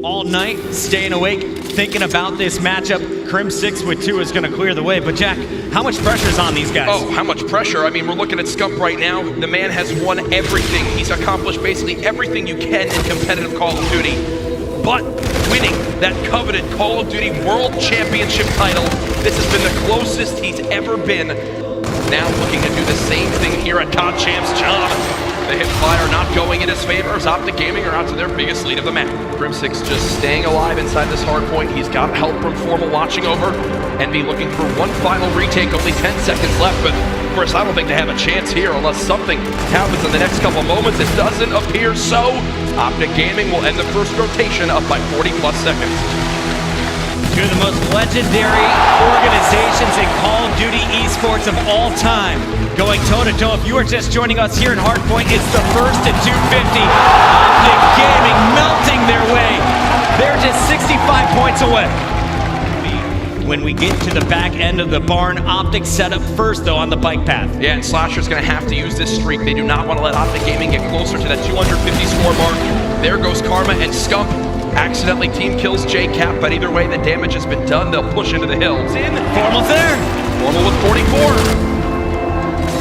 All night, staying awake, thinking about this matchup. Crim6 with 2 is going to clear the way. But Jack, how much pressure is on these guys? Oh, how much pressure? I mean, we're looking at Scump right now. The man has won everything. He's accomplished basically everything you can in competitive Call of Duty. But winning that coveted Call of Duty World Championship title, this has been the closest he's ever been now looking to do the same thing here at CoD Champs. John, the hip fire not going in his favor as OpTic Gaming are out to their biggest lead of the map. Crim6 just staying alive inside this hard point. He's got help from Formal watching over. Envy looking for one final retake, only 10 seconds left, but of course I don't think they have a chance here unless something happens in the next couple moments. It doesn't appear so. OpTic Gaming will end the first rotation up by 40+ seconds. Two of the most legendary organizations in Call of Duty esports of all time, going toe-to-toe. If you are just joining us here in Hardpoint, it's the first at 250. OpTic Gaming melting their way. They're just 65 points away. When we get to the back end of the barn, OpTic set up first, though, on the bike path. Yeah, and Slasher's going to have to use this streak. They do not want to let OpTic Gaming get closer to that 250 score mark. There goes Karma, and Scump accidentally team kills JCap, but either way, the damage has been done. They'll push into the hills. Formal's there. Formal with 44.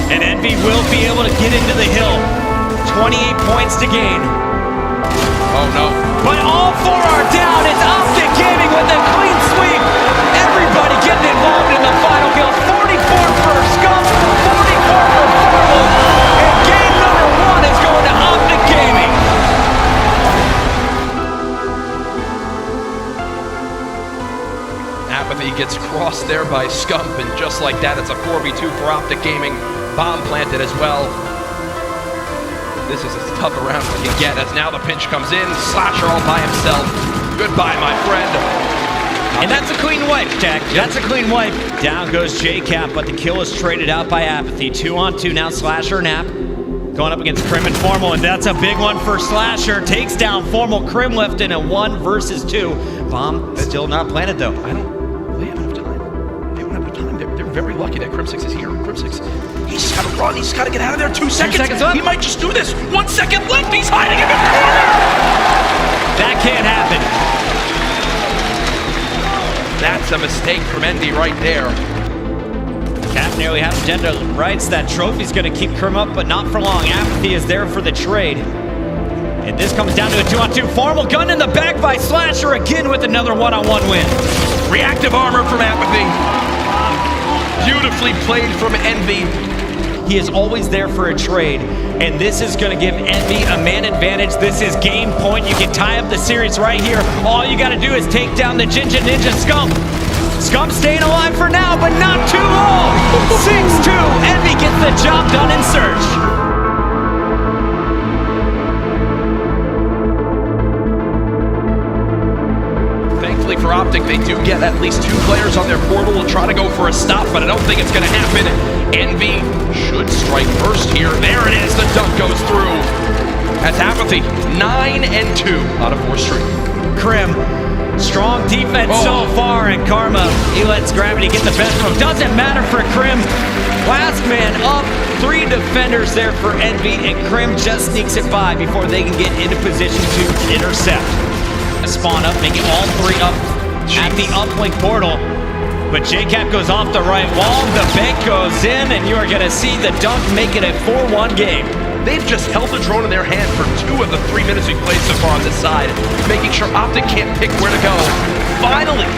And Envy will be able to get into the hill. 28 points to gain. Oh, no. But all four are down. It's OpTic Gaming with a clean sweep. Everybody getting involved in the final kills. 44 for Scump, 44 for Formal. And game number 1 is going to OpTic Gaming. Apathy gets crossed there by Scump, and just like that, it's a 4v2 for OpTic Gaming. Bomb planted as well. This is as tough a round as we can get, as now the pinch comes in. Slasher all by himself. Goodbye, my friend. And that's a clean wipe, Jack. That's a clean wipe. Down goes JCap, but the kill is traded out by Apathy. 2-on-2 now, Slasher and App. Going up against Crim and Formal, and that's a big one for Slasher. Takes down Formal. Crim left in a 1 versus 2. Bomb still not planted, though. They have enough time. They don't have enough time. They're very lucky that Crim6 is here. Crim6, he's just got to run. He's just got to get out of there. 2 seconds. 2 seconds up. He might just do this. 1 second left. He's hiding in the corner. That can't happen. That's a mistake from Envy right there. Cap nearly half agenda writes that trophy's going to keep Crim up, but not for long. Apathy is there for the trade. And this comes down to a 2-on-2. Formal gun in the back by Slasher again with another 1-on-1 win. Reactive armor from Apathy. Beautifully played from Envy. He is always there for a trade, and this is going to give Envy a man advantage. This is game point. You can tie up the series right here. All you got to do is take down the Jinja Ninja Scump. Scump staying alive for now, but not too long. 6-2. Envy gets the job done in Search. For OpTic, they do get at least 2 players on their portal and try to go for a stop, but I don't think it's going to happen. Envy should strike first here. There it is. The dunk goes through. That's Apathy. 9-2 out of 4 straight. Crim, strong defense so far, and Karma, he lets Gravity get the best of him. Doesn't matter for Crim. Last man up. 3 defenders there for Envy, and Crim just sneaks it by before they can get into position to intercept. Spawn up, making all 3 up at the uplink portal. But JCap goes off the right wall, the bank goes in, and you are going to see the dunk make it a 4-1 game. They've just held the drone in their hand for 2 of the 3 minutes we've played so far on this side, making sure OpTic can't pick where to go. Finally,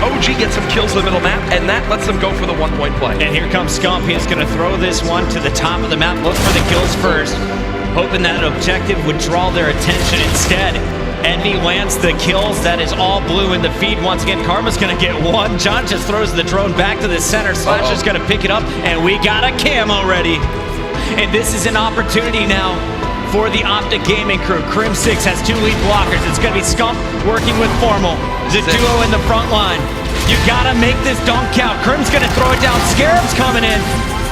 OG gets some kills in the middle map, and that lets them go for the 1-point play. And here comes Scump. He's going to throw this one to the top of the map, look for the kills first, hoping that objective would draw their attention instead. Envy lands the kills. That is all blue in the feed. Once again, Karma's going to get 1. John just throws the drone back to the center. Slasher's going to pick it up, and we got a camo ready. And this is an opportunity now for the OpTic Gaming crew. Crim6 has 2 lead blockers. It's going to be Scump working with Formal. The duo in the front line. You got to make this dunk count. Crim's going to throw it down. Scarab's coming in.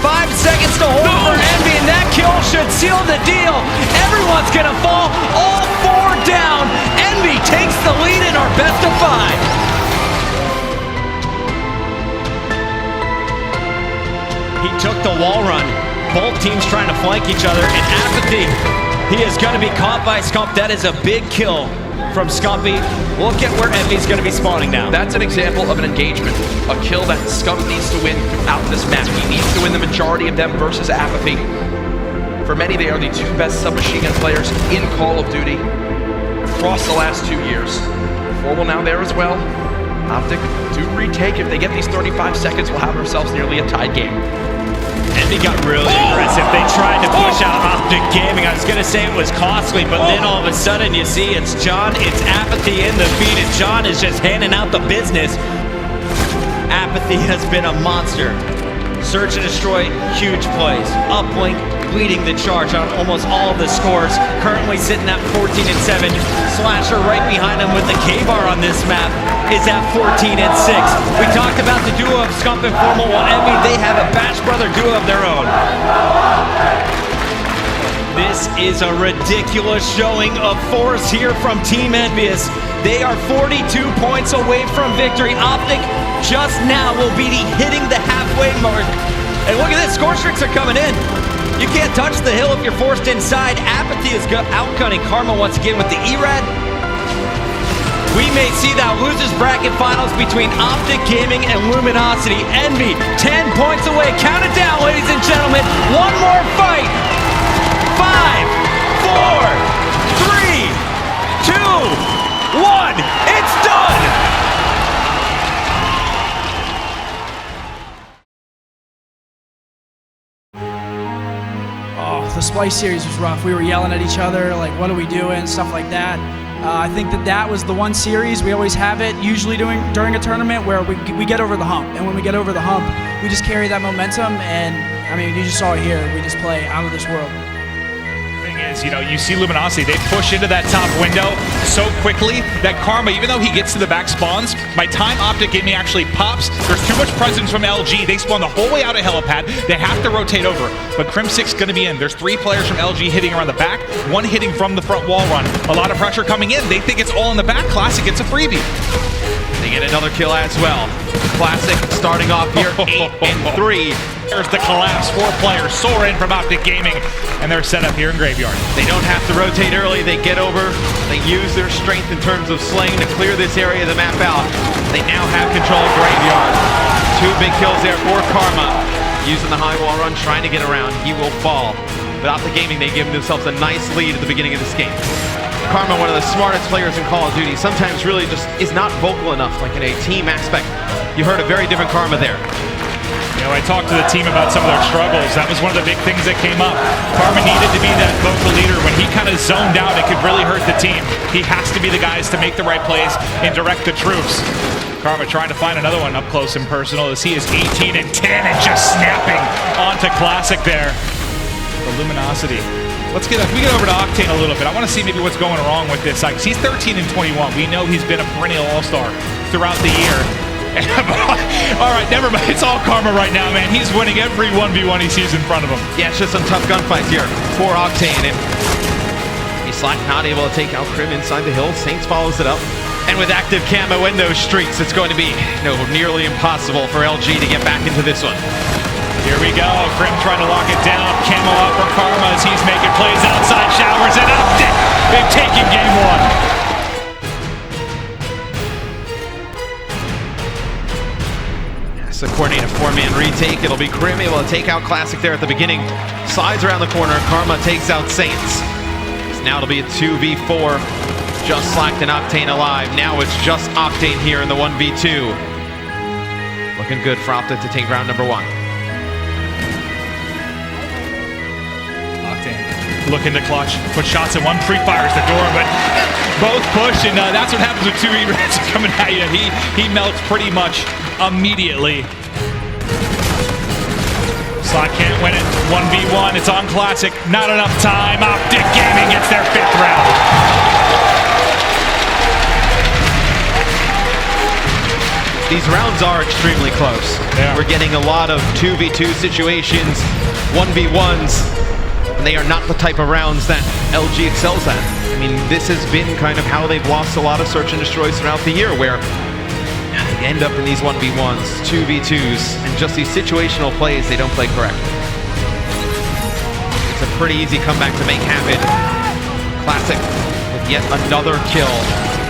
5 seconds to hold for Envy, and that kill should seal the deal. Everyone's going to fall. All 4 down. Envy takes the lead in our best of 5. He took the wall run. Both teams trying to flank each other, and Apathy, he is going to be caught by Scump. That is a big kill from Scumpy. Look at where Envy's going to be spawning now. That's an example of an engagement. A kill that Scump needs to win throughout this map. He needs to win the majority of them versus Apathy. For many, they are the 2 best submachine gun players in Call of Duty across the last 2 years. Formal now there as well. OpTic do retake. If they get these 35 seconds, we'll have ourselves nearly a tied game. Envy got really aggressive. They tried to push out OpTic Gaming. I was going to say it was costly, but then all of a sudden you see it's John, it's Apathy in the feed, and John is just handing out the business. Apathy has been a monster. Search and destroy, huge plays. Uplink leading the charge on almost all of the scores. Currently sitting at 14-7. Slasher right behind him with the K-bar on this map is at 14-6. We talked about the duo of Scump and Formal. Well, Envy, they have a Bash Brother duo of their own. This is a ridiculous showing of force here from Team Envious. They are 42 points away from victory. OpTic just now will be hitting the halfway mark. And look at this, score streaks are coming in. You can't touch the hill if you're forced inside. Apathy is outgunning Karma once again with the E-Rad. We may see that losers bracket finals between OpTic Gaming and Luminosity. Envy, 10 points away. Count it down, ladies and gentlemen. One more fight. 5, 4, 3, 2, 1. It's done. Oh, the Splyce series was rough. We were yelling at each other, like, what are we doing, stuff like that. I think that was the one series, we always have it, usually during a tournament, where we get over the hump. And when we get over the hump, we just carry that momentum, and, I mean, you just saw it here. We just play out of this world. Is, you know, you see Luminosity, they push into that top window so quickly that Karma, even though he gets to the back spawns, by time OpTic Gaming actually pops, there's too much presence from LG. They spawn the whole way out of helipad. They have to rotate over, but Crim6 going to be in. There's 3 players from LG hitting around the back, 1 hitting from the front wall run. A lot of pressure coming in. They think it's all in the back. Classic gets a freebie. They get another kill as well. Classic starting off here, 8-3. There's the collapse. 4 players soar in from OpTic Gaming, and they're set up here in Graveyard. They don't have to rotate early. They get over. They use their strength in terms of slaying to clear this area of the map out. They now have control of Graveyard. 2 big kills there for Karma. Using the high wall run, trying to get around. He will fall. But OpTic Gaming, they give themselves a nice lead at the beginning of this game. Karma, one of the smartest players in Call of Duty, sometimes really just is not vocal enough, like in a team aspect. You heard a very different Karma there. You know, I talked to the team about some of their struggles. That was one of the big things that came up. Karma needed to be that vocal leader. When he kind of zoned out, it could really hurt the team. He has to be the guys to make the right plays and direct the troops. Karma trying to find another one up close and personal as he is 18-10 and just snapping onto Classic there. The Luminosity. We get over to Octane a little bit. I want to see maybe what's going wrong with this side. He's 13-21. We know he's been a perennial all-star throughout the year. All right, never mind. It's all Karma right now, man. He's winning every 1v1 he sees in front of him. Yeah, it's just some tough gunfights here for Octane. And Slack not able to take out Crim inside the hill. Saints follows it up. And with active camo window streaks, it's going to be nearly impossible for LG to get back into this one. Here we go. Crim trying to lock it down. Camo up for Karma as he's making plays outside showers and OpTic. They've taken game 1. So coordinate a 4-man retake. It'll be Crim able to take out Classic there at the beginning. Slides around the corner. Karma takes out Saints. So now it'll be a 2v4. Just Slacked and Octane alive. Now it's just Octane here in the 1v2. Looking good for OpTic to take round number 1. Looking to clutch, put shots at one, pre-fires the door, but both push, and that's what happens with 2 E-Reds coming at you. He melts pretty much immediately. Slot can't win it, 1v1, it's on Classic, not enough time. OpTic Gaming gets their 5th round. These rounds are extremely close. Yeah. We're getting a lot of 2v2 situations, 1v1s. And they are not the type of rounds that LG excels at. I mean, this has been kind of how they've lost a lot of search and destroys throughout the year, where they end up in these 1v1s, 2v2s, and just these situational plays they don't play correctly. It's a pretty easy comeback to make happen. Classic with yet another kill.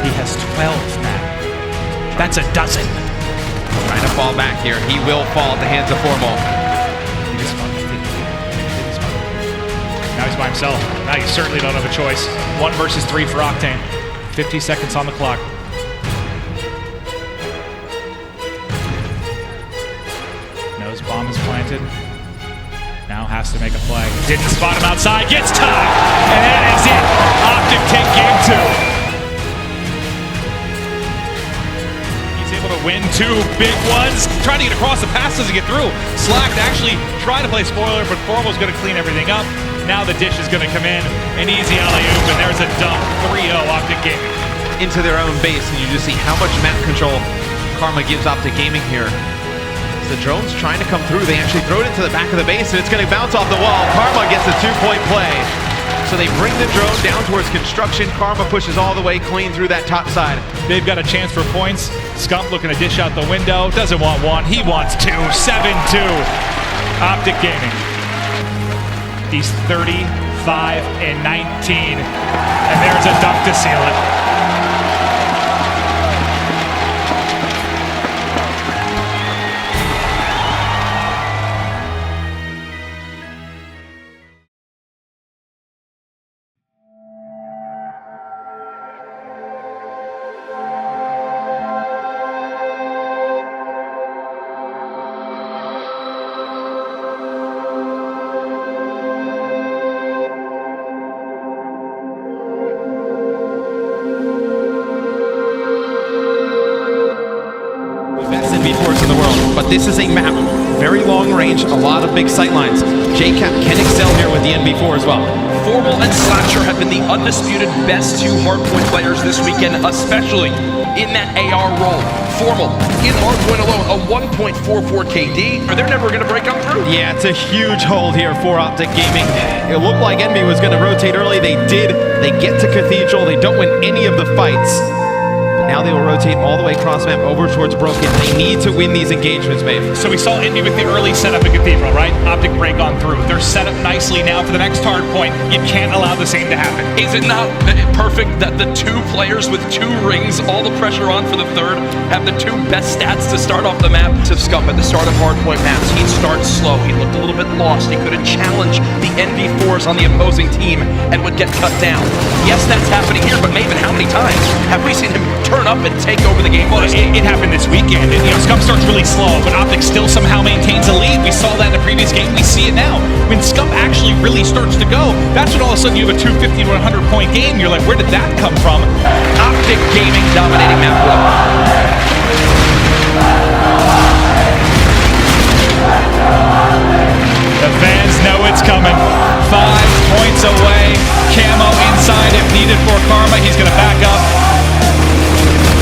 He has 12 now. That's a dozen. Trying to fall back here. He will fall at the hands of Formal. Now he's by himself. Now you certainly don't have a choice. 1 versus 3 for Octane. 50 seconds on the clock. to make a play. Didn't spot him outside, gets tied, and that is it. OpTic take game 2. He's able to win 2 big ones. Trying to get across, the pass doesn't get through. Slacked actually trying to play spoiler, but Formal's going to clean everything up. Now the dish is going to come in, an easy alley-oop, and there's a dunk. 3-0 OpTic Gaming. Into their own base, and you just see how much map control Karma gives OpTic Gaming here. As the drone's trying to come through, they actually throw it into the back of the base, and it's going to bounce off the wall. Karma gets a 2-point play. So they bring the drone down towards construction. Karma pushes all the way clean through that top side. They've got a chance for points. Scump looking to dish out the window. Doesn't want 1, he wants 2. 7-2. OpTic Gaming. He's 35 and 19. And there's a dunk to seal it. In the world, but this is a map, very long range, a lot of big sight lines. JCap can excel here with the NB4 as well. Formal and Slasher have been the undisputed best 2 hardpoint players this weekend, especially in that AR role. Formal, in hardpoint alone, a 1.44 KD, or they're never going to break up through. Yeah, it's a huge hold here for OpTic Gaming. It looked like NB was going to rotate early. They did. They get to Cathedral. They don't win any of the fights. Now they will rotate all the way across map over towards Broken. They need to win these engagements, Maeve. So we saw Indy with the early setup at Cathedral, right? OpTic break on through. They're set up nicely now for the next hard point. You can't allow the same to happen. Is it not perfect that the 2 players with 2 rings, all the pressure on for the 3rd, have the 2 best stats to start off the map? To Scump at the start of hardpoint maps, he'd start slow. He looked a little bit lost. He could have challenged the NV4s on the opposing team and would get cut down. Yes, that's happening here, but Maven, how many times have we seen him turn up and take over the game? Well, it happened this weekend. You know, Scump starts really slow, but OpTic still somehow maintains a lead. We saw that in the previous game. We see it now. When Scump actually really starts to go, that's when all of a sudden you have a 250 to 100 point game. You're like, where did that come from? OpTic Gaming dominating map 1. The fans know it's coming. 5 points away. Camo inside if needed for Karma. He's going to back up.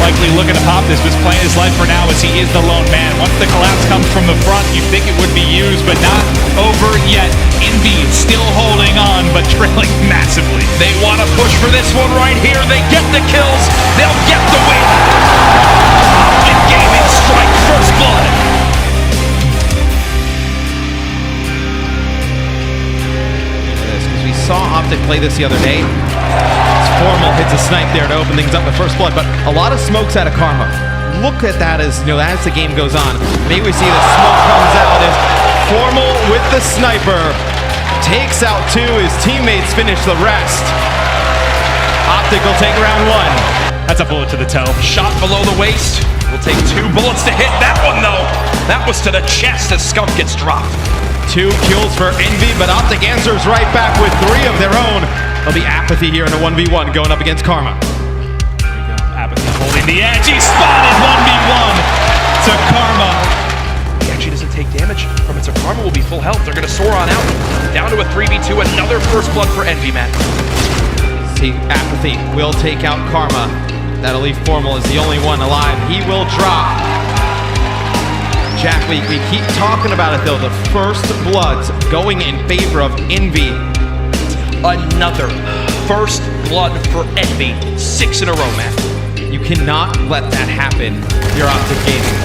Likely looking to pop this, was playing his life for now as he is the lone man. Once the collapse comes from the front, you think it would be used, but not over yet. Envy still holding on, but trailing massively. They want to push for this one right here. They get the kills. They'll get the win. OpTic Gaming strike first blood. Because we saw OpTic play this the other day. Formal hits a snipe there to open things up with first blood, but a lot of smokes out of Karma. Look at that as the game goes on. Maybe we see the smoke comes out as Formal with the sniper takes out 2. His teammates finish the rest. OpTic will take round 1. That's a bullet to the toe. Shot below the waist. Will take 2 bullets to hit that one though. That was to the chest as Scump gets dropped. 2 kills for Envy, but OpTic answers right back with 3 of their own. There'll be Apathy here in a 1v1 going up against Karma. There we go. Apathy holding the edge. He spotted 1v1 to Karma. He actually doesn't take damage from it, so Karma will be full health. They're going to soar on out. Down to a 3v2. Another first blood for Envy, Matt. See, Apathy will take out Karma. That'll leave Formal as the only one alive. He will drop. Jack, we keep talking about it though. The first bloods going in favor of Envy. Another first blood for Envy. 6 in a row, man. You cannot let that happen. You're OpTic Gaming.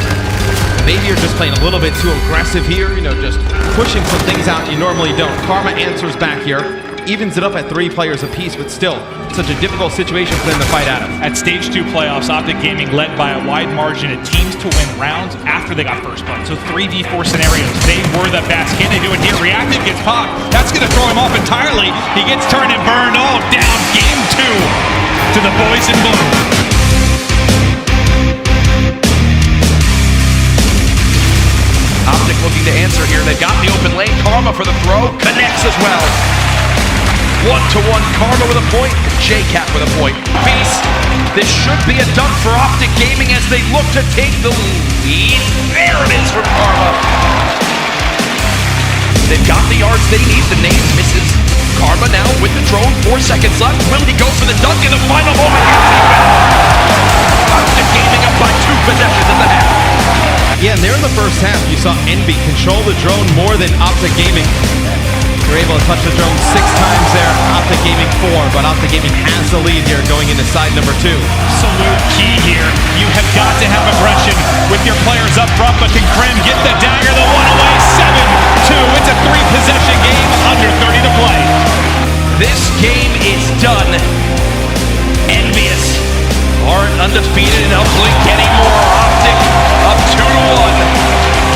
Maybe you're just playing a little bit too aggressive here, just pushing some things out you normally don't. Karma answers back here, evens it up at 3 players apiece, but still, such a difficult situation for them to fight out of. At Stage 2 playoffs, OpTic Gaming led by a wide margin of teams to win rounds after they got first blood. So 3v4 scenarios, they were the best. Can they do it here? Reactive gets popped. That's going to throw him off entirely. He gets turned and burned. Oh, down game 2 to the boys in blue. OpTic looking to answer here. They've got the open lane. Karma for the throw, connects as well. 1-to-1 Karma with a point, JCap with a point. Beast, this should be a dunk for OpTic Gaming as they look to take the lead. There it is from Karma. They've got the yards they need, the name misses. Karma now with the drone, 4 seconds left. Will he go for the dunk in the final moment? OpTic Gaming up by 2 possessions in the half. Yeah, and there in the first half, you saw Envy control the drone more than OpTic Gaming. They're able to touch the drone 6 times there, OpTic Gaming 4, but OpTic Gaming has the lead here going into side number 2. Absolute key here. You have got to have aggression with your players up front, but can Krim get the dagger? The one away, 7-2. It's a 3-possession game, under 30 to play. This game is done. Envious aren't undefeated in Uplink anymore. OpTic up 2-1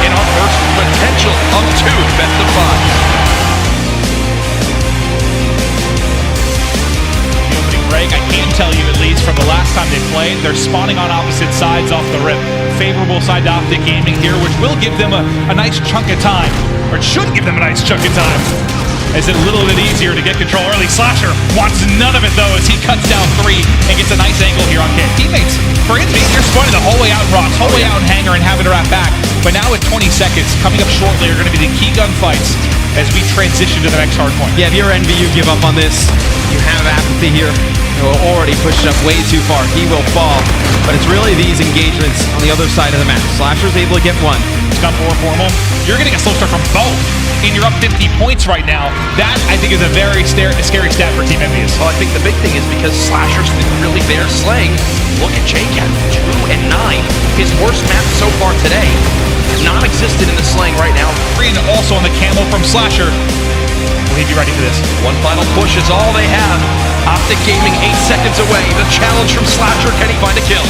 in our first potential of 2 best of 5. I can tell you, at least from the last time they played, they're spawning on opposite sides off the rip. Favorable side to OpTic Gaming here, which will give them a nice chunk of time, or it should give them a nice chunk of time, as it's a little bit easier to get control early. Slasher wants none of it, though, as he cuts down 3 and gets a nice angle here on Kid. Teammates, for Envy, they're spawning the whole way out in rocks, whole way out in hangar, and having to wrap back. But now with 20 seconds, coming up shortly are going to be the key gunfights as we transition to the next hardpoint. Yeah, if you're Envy, you give up on this. You have apathy here. Already pushed up way too far. He will fall. But it's really these engagements on the other side of the map. Slasher's able to get 1. Scum 4 formal. You're getting a slow start from both, and you're up 50 points right now. That, I think, is a very scary stat for Team Envious. Well, I think the big thing is because Slasher's really there slaying. Look at JCap, 2 and 9. His worst map so far today. Non-existent in the slaying right now. 3 and also on the camo from Slasher. Will he be ready for this? One final push is all they have. OpTic Gaming 8 seconds away. The challenge from Slasher. Can he find a kill?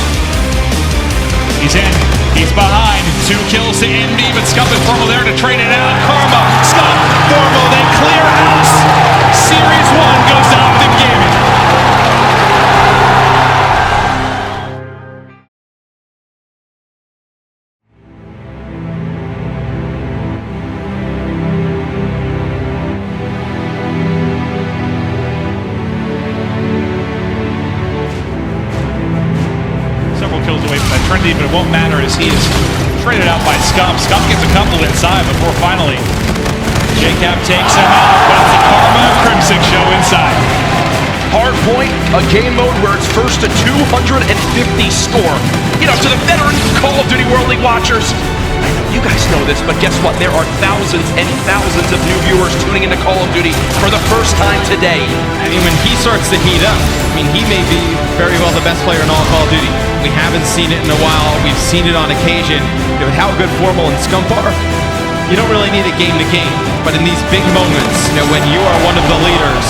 He's in. He's behind. 2 kills to Envy, but Scum and Formal there to trade it out. Karma, Scum, Formal, they clear house. Series 1 goes to OpTic Gaming. But it won't matter as he is traded out by Scum. Scum gets a couple inside before finally JCap takes him out. That's the Karma Crimson show inside. Hardpoint, a game mode where it's first to 250 score. You know, to the veteran Call of Duty World League watchers, I know you guys know this, but guess what? There are thousands and thousands of new viewers tuning into Call of Duty for the first time today. I mean, when he starts to heat up, I mean, he may be very well the best player in all Call of Duty. We haven't seen it in a while. We've seen it on occasion. With how good Formal and Scum are, you don't really need a game to game. But in these big moments, you know, when you are one of the leaders,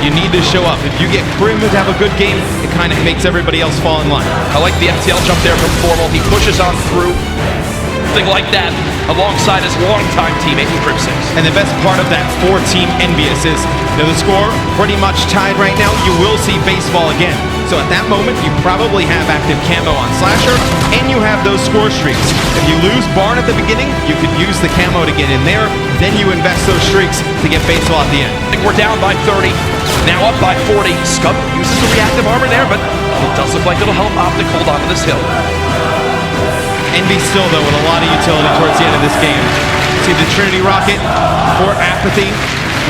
you need to show up. If you get Krim to have a good game, it kind of makes everybody else fall in line. I like the FTL jump there from Formal. He pushes on through. Thing like that, alongside his longtime teammate in Crim 6. And the best part of that for Team Envious is, you know, the score pretty much tied right now. You will see baseball again. So at that moment, you probably have active camo on Slasher, and you have those score streaks. If you lose Barn at the beginning, you could use the camo to get in there, then you invest those streaks to get baseball at the end. I think we're down by 30, now up by 40. Scum uses the reactive armor there, but it does look like it'll help OpTic hold on to this hill. Envy still, though, with a lot of utility towards the end of this game. See the Trinity Rocket for apathy.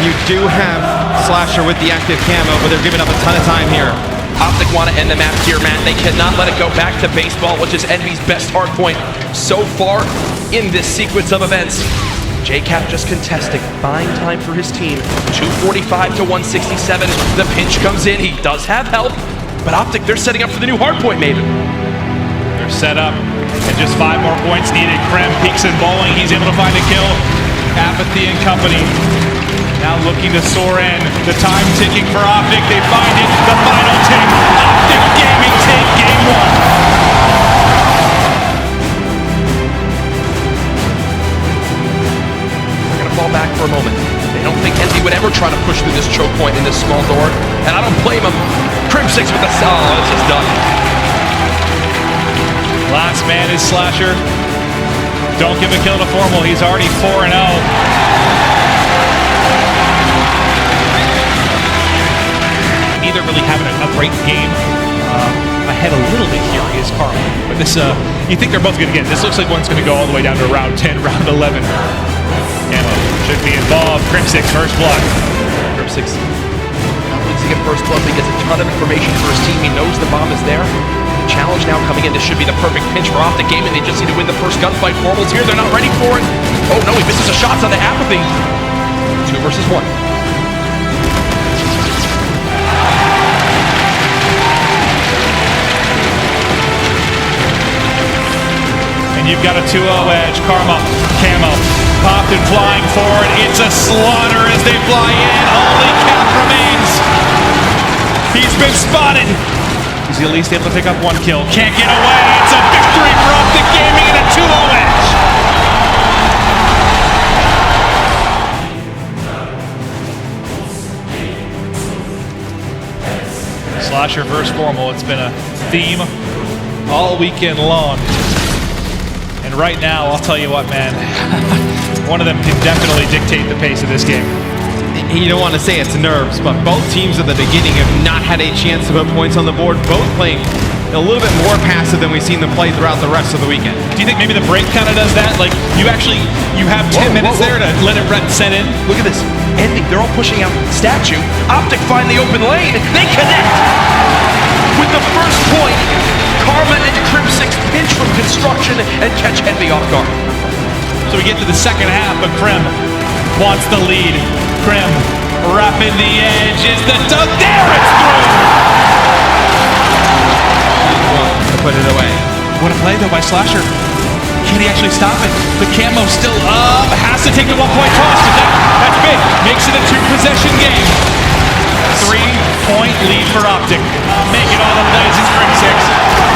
You do have Slasher with the active camo, but they're giving up a ton of time here. OpTic want to end the map here, Matt. They cannot let it go back to baseball, which is Envy's best hardpoint so far in this sequence of events. JCap just contesting, buying time for his team. 245 to 167. The pinch comes in. He does have help, but OpTic, they're setting up for the new hardpoint, Maven. They're set up, and just 5 more points needed. Krem peeks and bowling. He's able to find a kill. Apathy and company now looking to soar in. The time ticking for OpTic. They find it. The final tick. OpTic Gaming take game 1. They're going to fall back for a moment. They don't think Envy would ever try to push through this choke point in this small door, and I don't blame him. Crim 6 with the cell. Oh, this is done. Last man is Slasher. Don't give a kill to Formal. He's already 4-0. neither really having a great game. Ahead a little bit here is Carl. But this, you think they're both going to get it. This looks like one's going to go all the way down to round 10, round 11. Camo should be involved. Crim6, first blood. Crim6 needs to get first blood, but he gets a ton of information for his team. He knows the bomb is there. The challenge now coming in. This should be the perfect pinch for OpTic Gaming. They just need to win the first gunfight. Formal's here. They're not ready for it. Oh no, he misses the shots on the apathy. 2 versus 1. You've got a 2-0 edge. Karma, Camo, popped and flying forward. It's a slaughter as they fly in. Only Cap remains. He's been spotted. Is he at least able to pick up 1 kill? Can't get away. It's a victory for OpTic Gaming and a 2-0 edge. Slasher versus Formal. It's been a theme all weekend long. And right now, I'll tell you what, man, one of them can definitely dictate the pace of this game. You don't want to say it's nerves, but both teams at the beginning have not had a chance to put points on the board, both playing a little bit more passive than we've seen them play throughout the rest of the weekend. Do you think maybe the break kind of does that? Like, you have 10 minutes there to let it set in? Look at this. Ending. They're all pushing out statue. OpTic find the open lane. They connect with the first point. Karma and Crim6 pinch from construction and catch Envy off guard. So we get to the second half, but Krim wants the lead. Krim wrapping the edge. Is the dunk there? It's through! To put it away. What a play though by Slasher. Can he actually stop it? The Camo's still up. Has to take the 1-point toss. That's big. Makes it a 2-possession game. 3-point lead for OpTic. Making all the plays is Crim6.